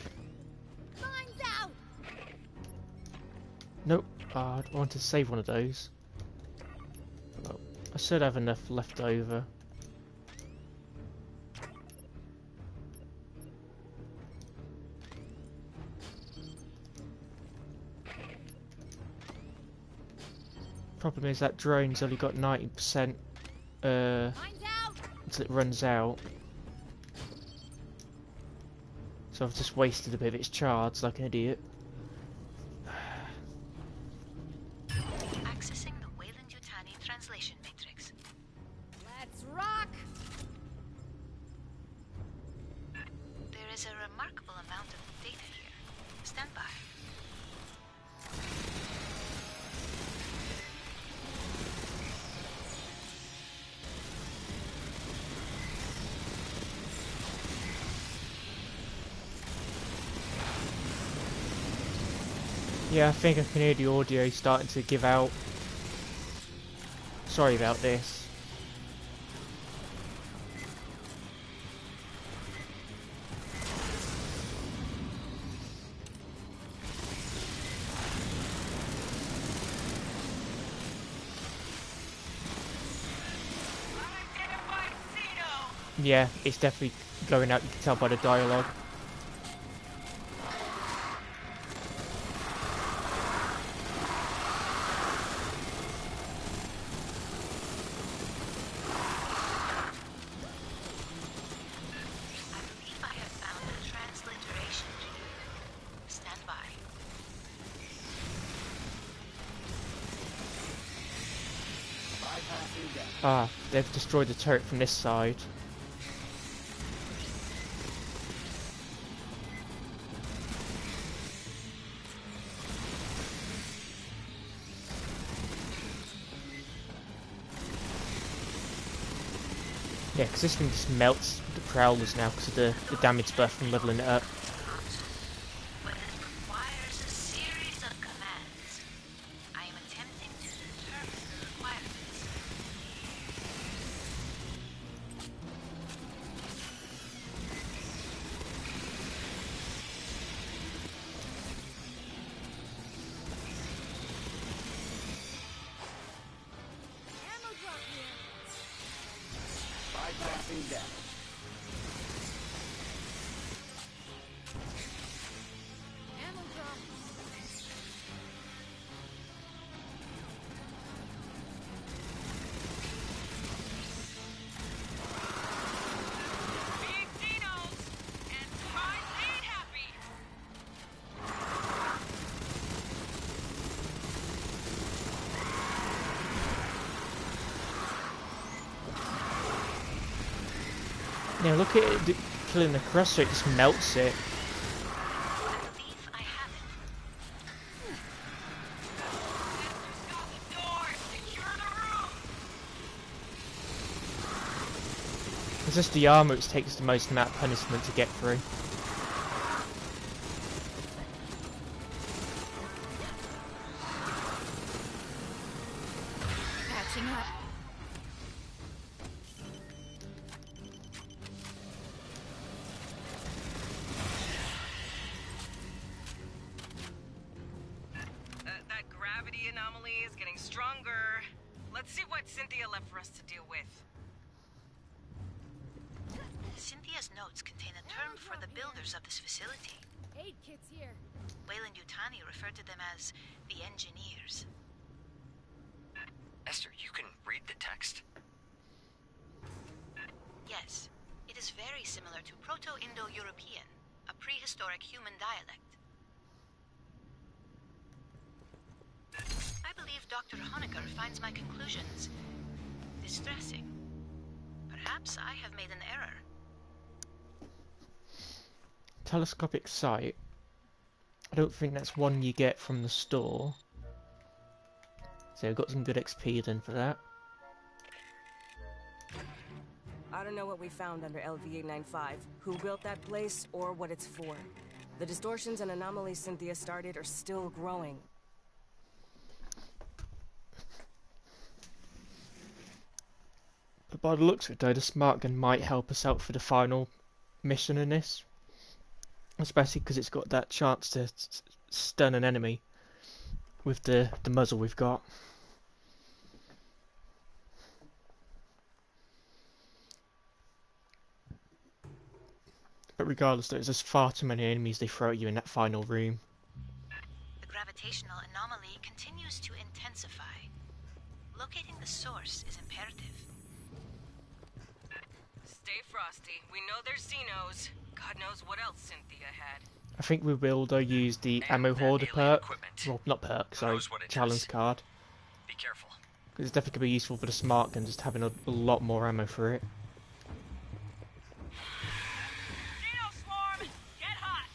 Lines out. Nope, I want to save one of those. Well, I should have enough left over. Problem is that drone's only got 90% until it runs out. So I've just wasted a bit of its charge like an idiot. Accessing the Weyland-Yutani translation matrix. Let's rock! There is a remarkable amount of data here. Stand by. Yeah, I think I can hear the audio starting to give out. Sorry about this. Yeah, it's definitely going out, you can tell by the dialogue. I believe I have found a transliteration gene. Stand by. Ah, they've destroyed the turret from this side. Yeah, because this thing just melts the prowlers now because of the damage buff from leveling it up. But it requires a series of commands. I am attempting to determine the requirements. Ammo drop here! Bypassing damage. Ammo drop! Big Dinos! And Spies ain't happy! Yeah, look at it killing the crusher, it just melts it. I believe I have it. Stop the door! Secure the room! It's just the armour which takes the most amount of punishment to get through. Patching up. That gravity anomaly is getting stronger. Let's see what Cynthia left for us to deal with. Cynthia's notes contain a term for the builders of this facility. Aid kit's here. Weyland-Yutani referred to them as the engineers. Esther, you can read the text? Yes, it is very similar to Proto-Indo-European, a prehistoric human dialect. I believe Dr. Honecker finds my conclusions distressing. Perhaps I have made an error. Telescopic sight. I don't think that's one you get from the store. So I've got some good XP then for that. I don't know what we found under LV-895, who built that place, or what it's for. The distortions and anomalies Cynthia started are still growing. But by the looks of it though, the smart gun might help us out for the final mission in this. Especially because it's got that chance to stun an enemy with the muzzle we've got. But regardless, there's just far too many enemies they throw at you in that final room. The gravitational anomaly continues to intensify. Locating the source is imperative. Stay frosty. We know there's Xenos. God knows what else Cynthia had. I think we will though use the And ammo that hoarder alien perk. equipment. Well, not perk, Who sorry. knows what it Challenge does? card. Be careful. Because it's definitely going to be useful for the smart gun, just having a lot more ammo for it. Xeno swarm! Get hot!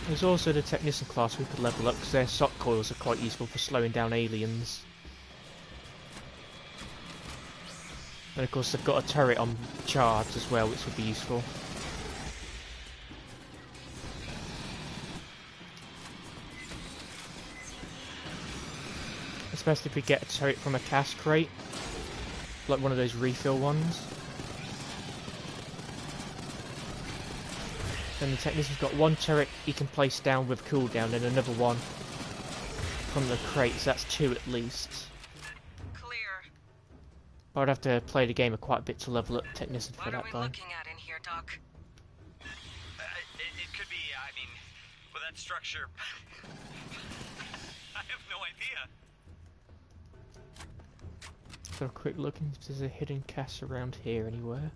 There's also the Technician class we could level up because their shock coils are quite useful for slowing down aliens. And of course they've got a turret on charge as well, which would be useful. Especially if we get a turret from a cash crate, like one of those refill ones. Then the Technician's got one turret he can place down with cooldown, and another one from the crate, so that's two at least. Clear. But I'd have to play the game quite a bit to level up Technician for What are that we though. looking at in here, Doc? It could be, I mean, with that structure... I have no idea. So a quick look if there's a hidden cache around here anywhere.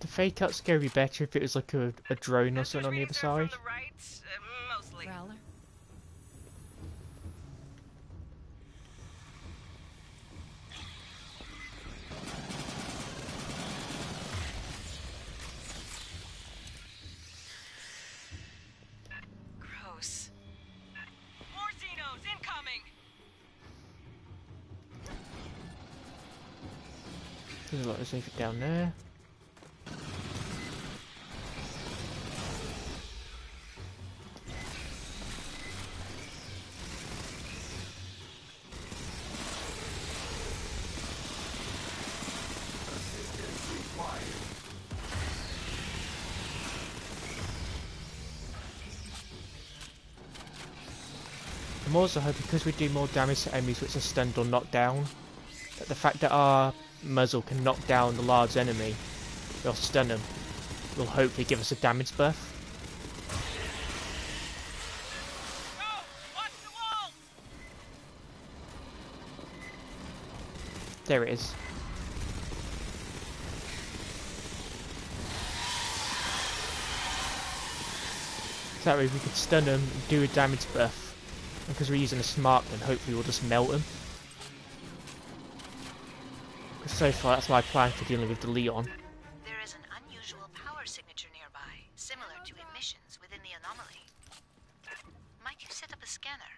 The fake out's going to be better if it was like a drone or something on the other side. From the right, mostly. Growler. Gross. More Xenos incoming! There's a lot of safe down there. I'm also hoping because we do more damage to enemies which are stunned or knocked down, that the fact that our muzzle can knock down the large enemy or stun them will hopefully give us a damage buff. Go! Watch the wall! There it is. So that way we could stun them and do a damage buff. And because we're using a smart gun, hopefully we'll just melt them. Because so far that's my plan for dealing with the Leon. There is an unusual power signature nearby, similar to emissions within the anomaly. Might you set up a scanner?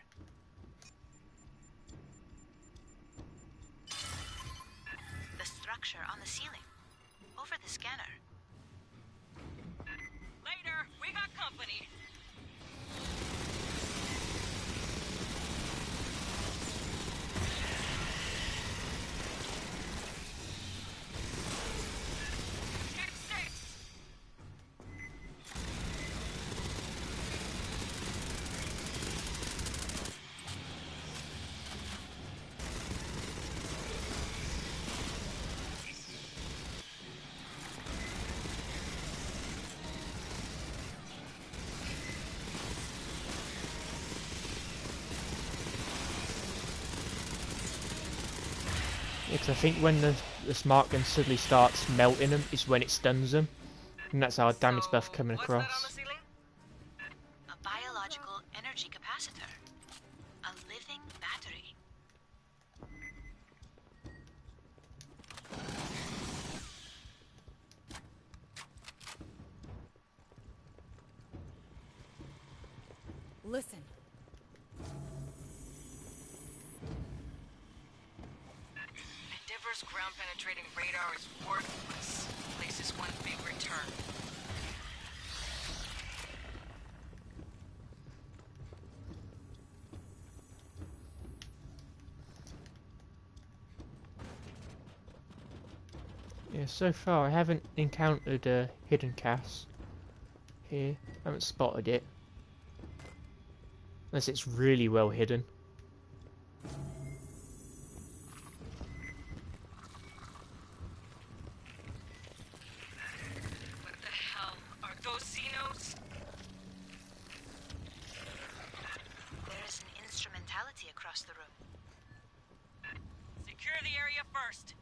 The structure on the ceiling. Over the scanner. Later, we got company. Check 6! Because I think when the smart gun suddenly starts melting them is when it stuns them. And that's our damage buff coming What's that on the across. ceiling? A biological energy capacitor. A living battery. Listen. Endeavor's ground-penetrating radar is worthless. Place is one big return. Yeah, so far I haven't encountered a hidden cache here. I haven't spotted it. Unless it's really well hidden. What the hell? Are those Xenos? There is an instrumentality across the room. Secure the area first.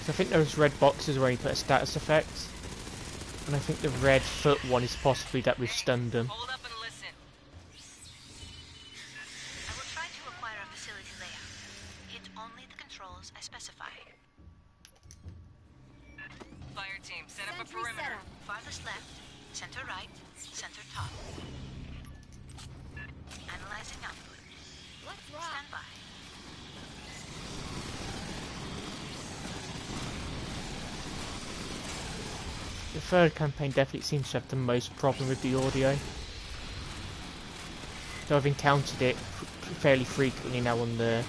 So I think those red boxes where you put a status effect. And I think the red foot one is possibly that we've stunned them. Hold up and listen. I will try to acquire a facility layout. Hit only the controls I specify. Fireteam, set up a Sentry perimeter. setup. Farthest left, center right, center top. Analyzing output. Let's rock. Stand by. The third campaign definitely seems to have the most problem with the audio. So I've encountered it fairly frequently now on the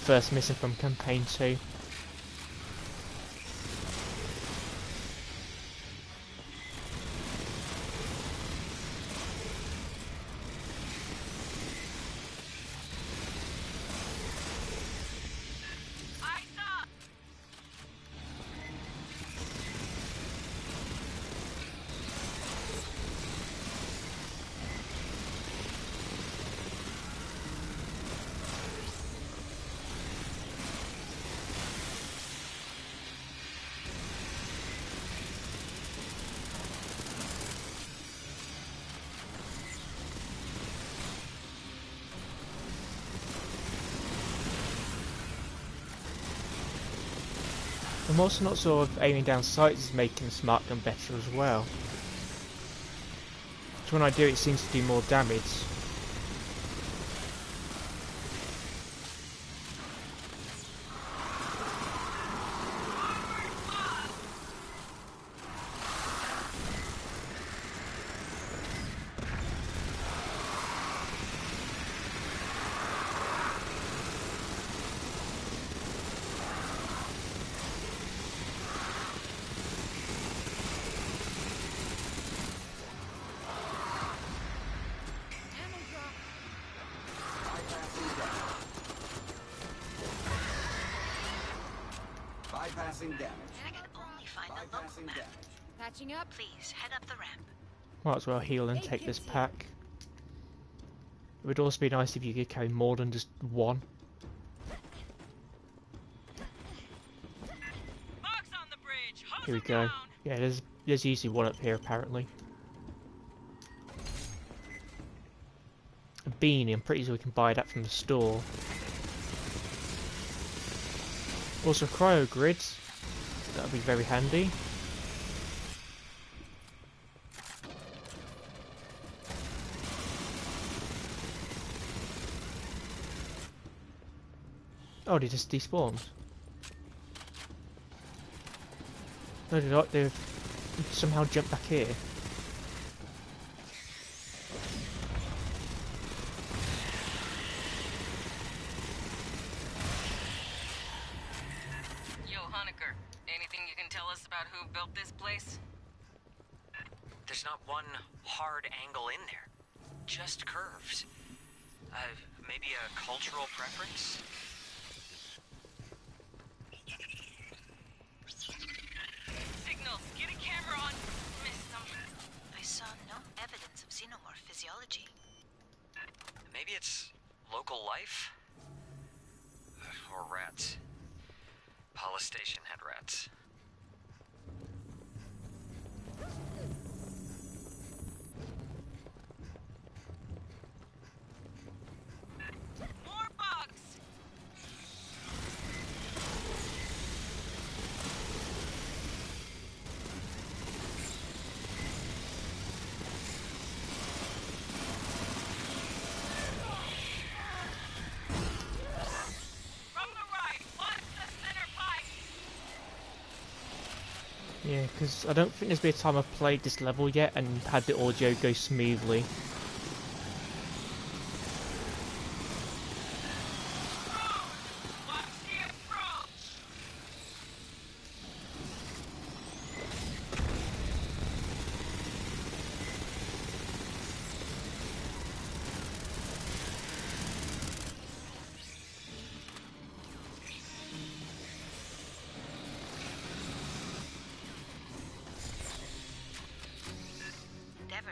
first mission from campaign 2. I'm also not sort of aiming down sights is making the smart gun better as well. So when I do it seems to do more damage. Ammo drop. Bypassing damage. I can only find a local Bypassing map. damage. Patching up. Please head up the ramp. Might as well heal and take this pack. It would also be nice if you could carry more than just one. Box on the bridge. Hose Here we them go. down. Yeah, there's usually one up here apparently. A beanie, I'm pretty sure we can buy that from the store. Also cryo grids, that would be very handy. Oh, they just despawned. No, they're not. They've somehow jumped back here. Yo, Honecker, anything you can tell us about who built this place? There's not one hard angle in there. Just curves. Maybe a cultural preference? Signals, get a camera on. Missed them. I saw no evidence of xenomorph physiology. Maybe it's local life? Or rats. Pala Station had rats. More bugs. Yeah, because I don't think there's been a time I've played this level yet and had the audio go smoothly.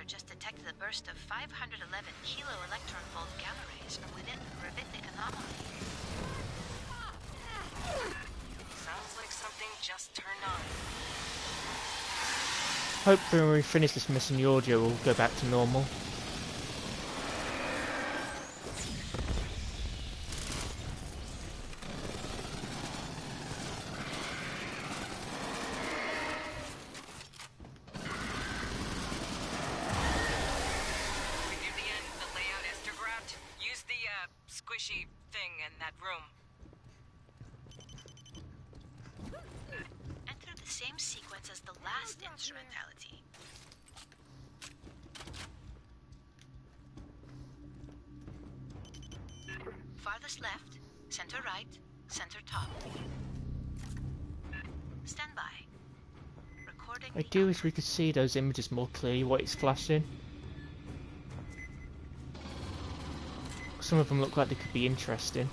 Just detected a burst of 511 kilo electron volt gamma rays from within the gravitic anomaly. Sounds like something just turned on. Hopefully when we finish this mission the audio will go back to normal. Squishy thing in that room. Enter the same sequence as the last instrumentality. Farthest left, center right, center top. Stand by. Recording. I do wish we could see those images more clearly, what it's flashing. Some of them look like they could be interesting.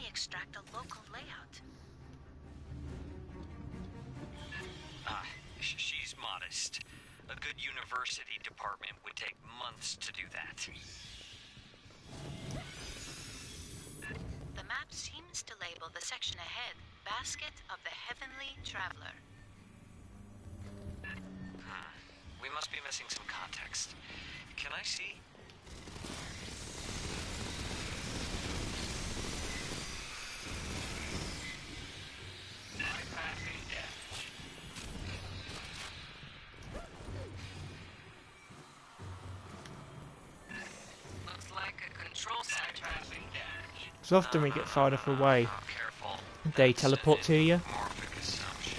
Extract a local layout. She's modest. A good university department would take months to do that. The map seems to label the section ahead Basket of the Heavenly Traveler. We must be missing some context. Can I see? Looks like a control center. So often we get far enough away, Careful. they teleport to you. Morphic assumption.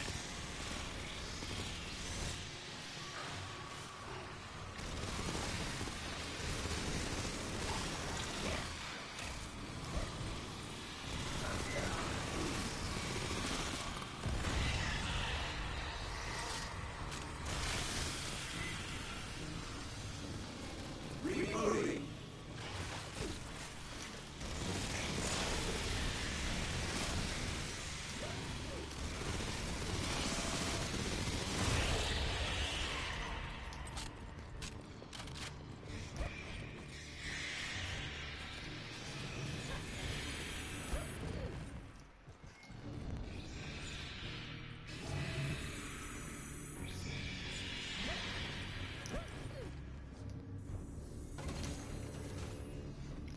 Rebooting.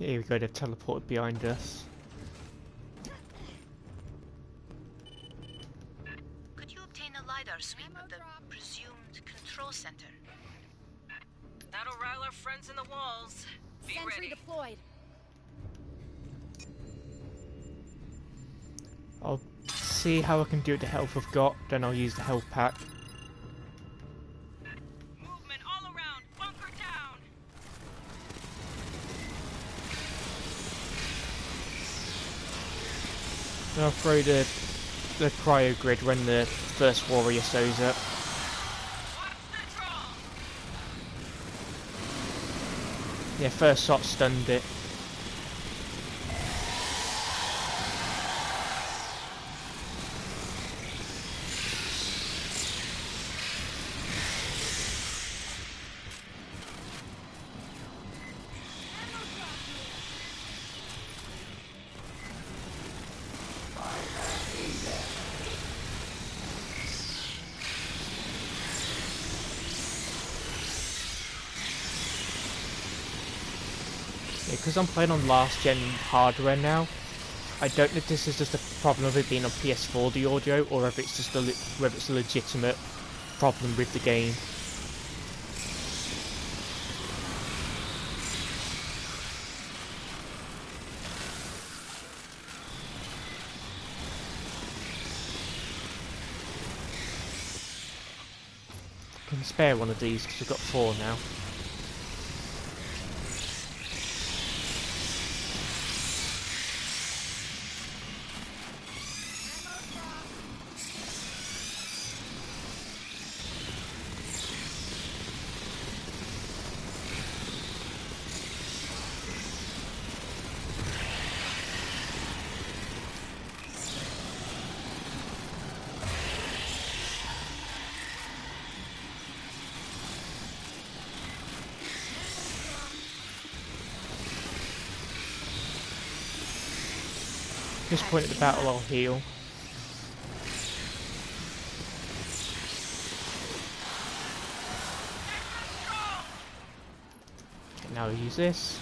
Here we go, they've teleported behind us. Could you obtain a LiDAR sweep of the presumed control center? That'll rile our friends in the walls. Be Sentry ready. deployed. I'll see how I can do it the health I've got, then I'll use the health pack. Movement all around. Bunker down. And I'll throw the cryo grid when the first warrior shows up. Watch the draw. Yeah, first shot stunned it. Because I'm playing on last gen hardware now, I don't know if this is just a problem of it being on PS4 the audio, or if it's just whether it's a legitimate problem with the game. I can spare one of these because we've got 4 now. At this point of the battle, I'll heal. Okay, now I'll use this.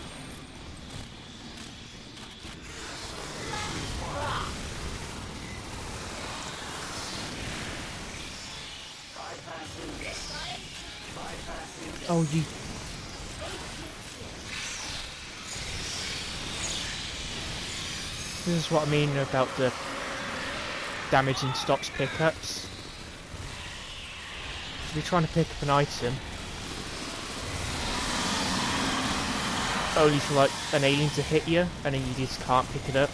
Oh, you... This is what I mean about the damaging stops pickups. If you're trying to pick up an item, only for like an alien to hit you, and then you just can't pick it up.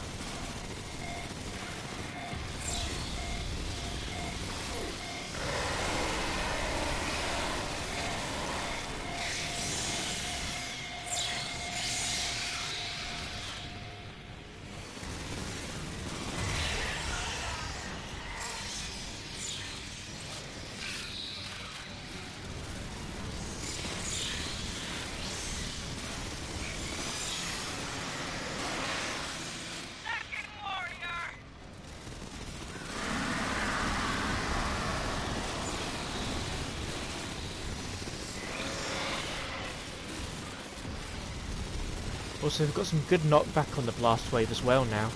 Also, we've got some good knockback on the blast wave as well now.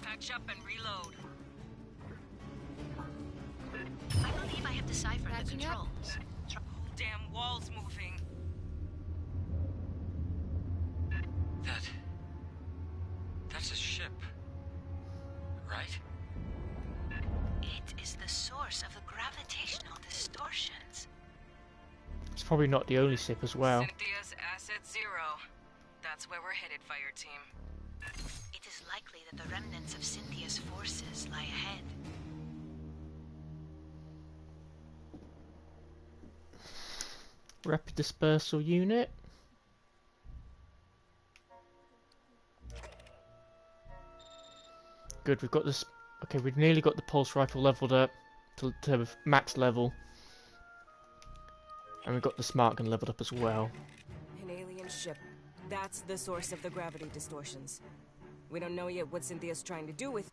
Patch up and reload. I believe I have deciphered the controls. Whole damn wall's moving. That's a ship, right? It is the source of the gravitational distortions. It's probably not the only ship as well. Cynthia's Asset Zero. That's where we're headed, Fireteam. It is likely that the remnants of Cynthia's forces lie ahead. Rapid dispersal unit. Good, we've got this. Okay, we've nearly got the pulse rifle leveled up to max level. And we've got the smart gun leveled up as well. An alien ship. That's the source of the gravity distortions. We don't know yet what Cynthia's trying to do with.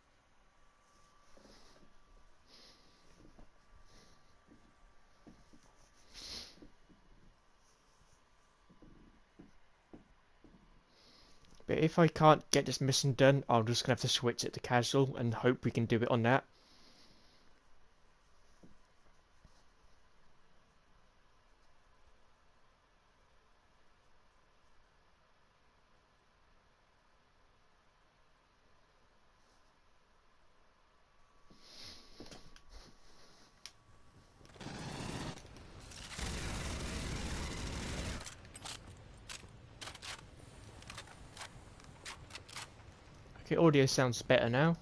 But if I can't get this mission done, I'm just gonna have to switch it to casual and hope we can do it on that. Okay, audio sounds better now.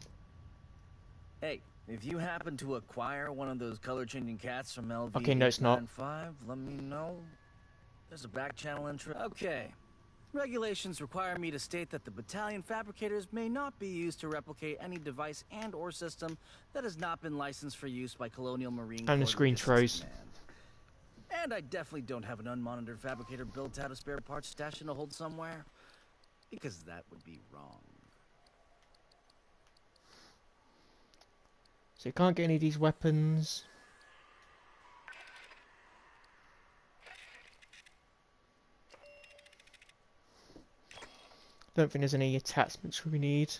Hey, if you happen to acquire one of those color-changing cats from LV Okay, no, it's not. 895, let me know. There's a back channel entry. Okay. Regulations require me to state that the battalion fabricators may not be used to replicate any device and or system that has not been licensed for use by Colonial Marine Corps And the screen Logistics throws. Command. And I definitely don't have an unmonitored fabricator built out of spare parts stashed in a hold somewhere, because that would be wrong. So you can't get any of these weapons. Don't think there's any attachments we need.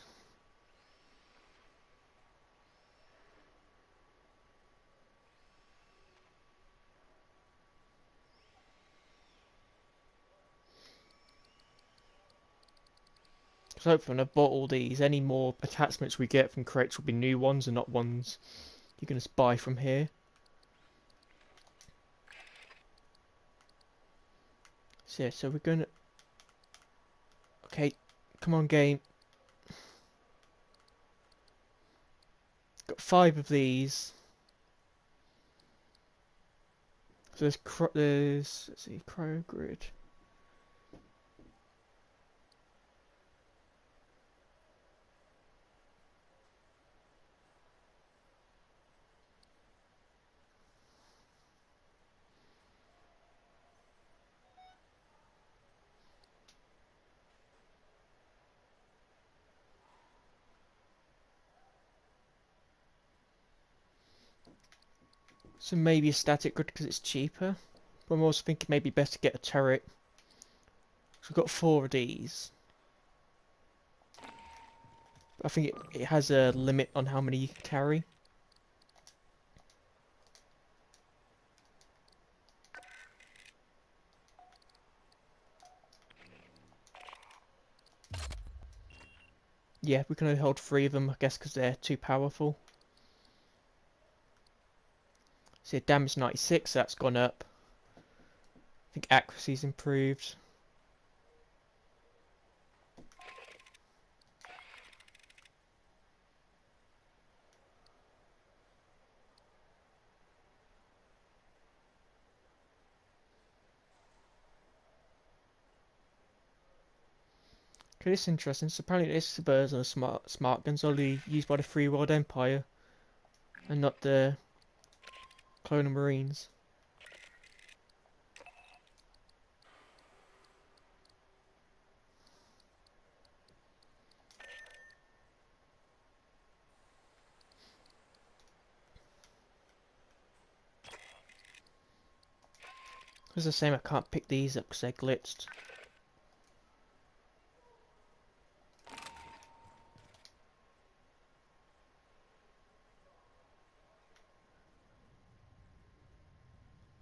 So hopefully when I've bought all these, any more attachments we get from crates will be new ones and not ones you can just buy from here. So yeah, so we're gonna... Okay, come on game. Got 5 of these. So there's let's see, cryo grid. So maybe a static grid because it's cheaper. But I'm also thinking maybe better to get a turret. So we've got 4 of these. I think it has a limit on how many you can carry. Yeah, we can only hold 3 of them, I guess, because they're too powerful. So damage 96, that's gone up. I think accuracy's improved. Okay, this is interesting. So apparently this Sabers are smart guns only used by the Free World Empire and not the Colonial Marines. It's the same, I can't pick these up because they're glitched.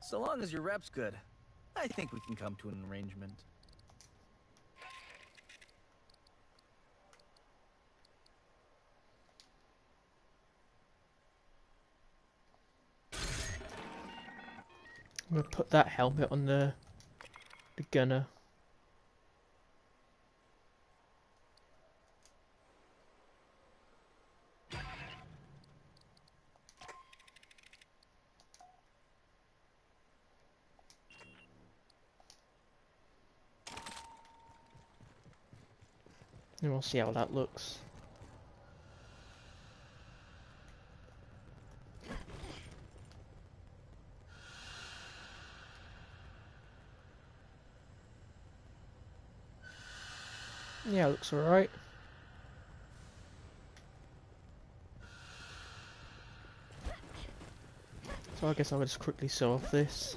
So long as your rep's good, I think we can come to an arrangement. I'm going to put that helmet on the gunner. And we'll see how that looks. Yeah, it looks alright. So I guess I'll just quickly sew off this.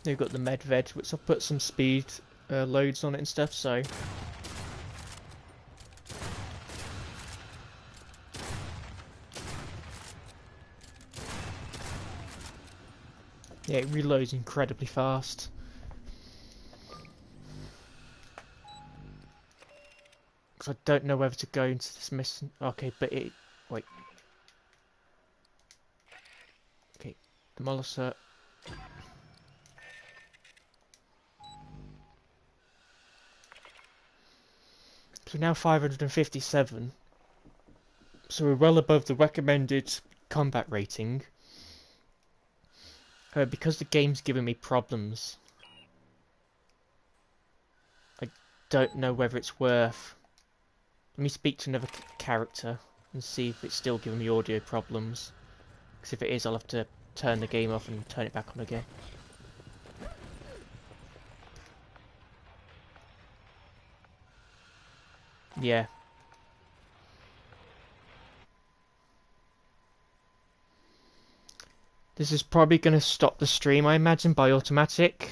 They've got the Medved, which I've put some speed loads on it and stuff, so... Yeah, it reloads incredibly fast. Because I don't know whether to go into this mission... Okay, but it... Wait. Okay, Demolisher. So we're now 557. So we're well above the recommended combat rating. Because the game's giving me problems, I don't know whether it's worth. Let me speak to another character and see if it's still giving me audio problems. Because if it is, I'll have to turn the game off and turn it back on again. Yeah. This is probably going to stop the stream, I imagine, by automatic.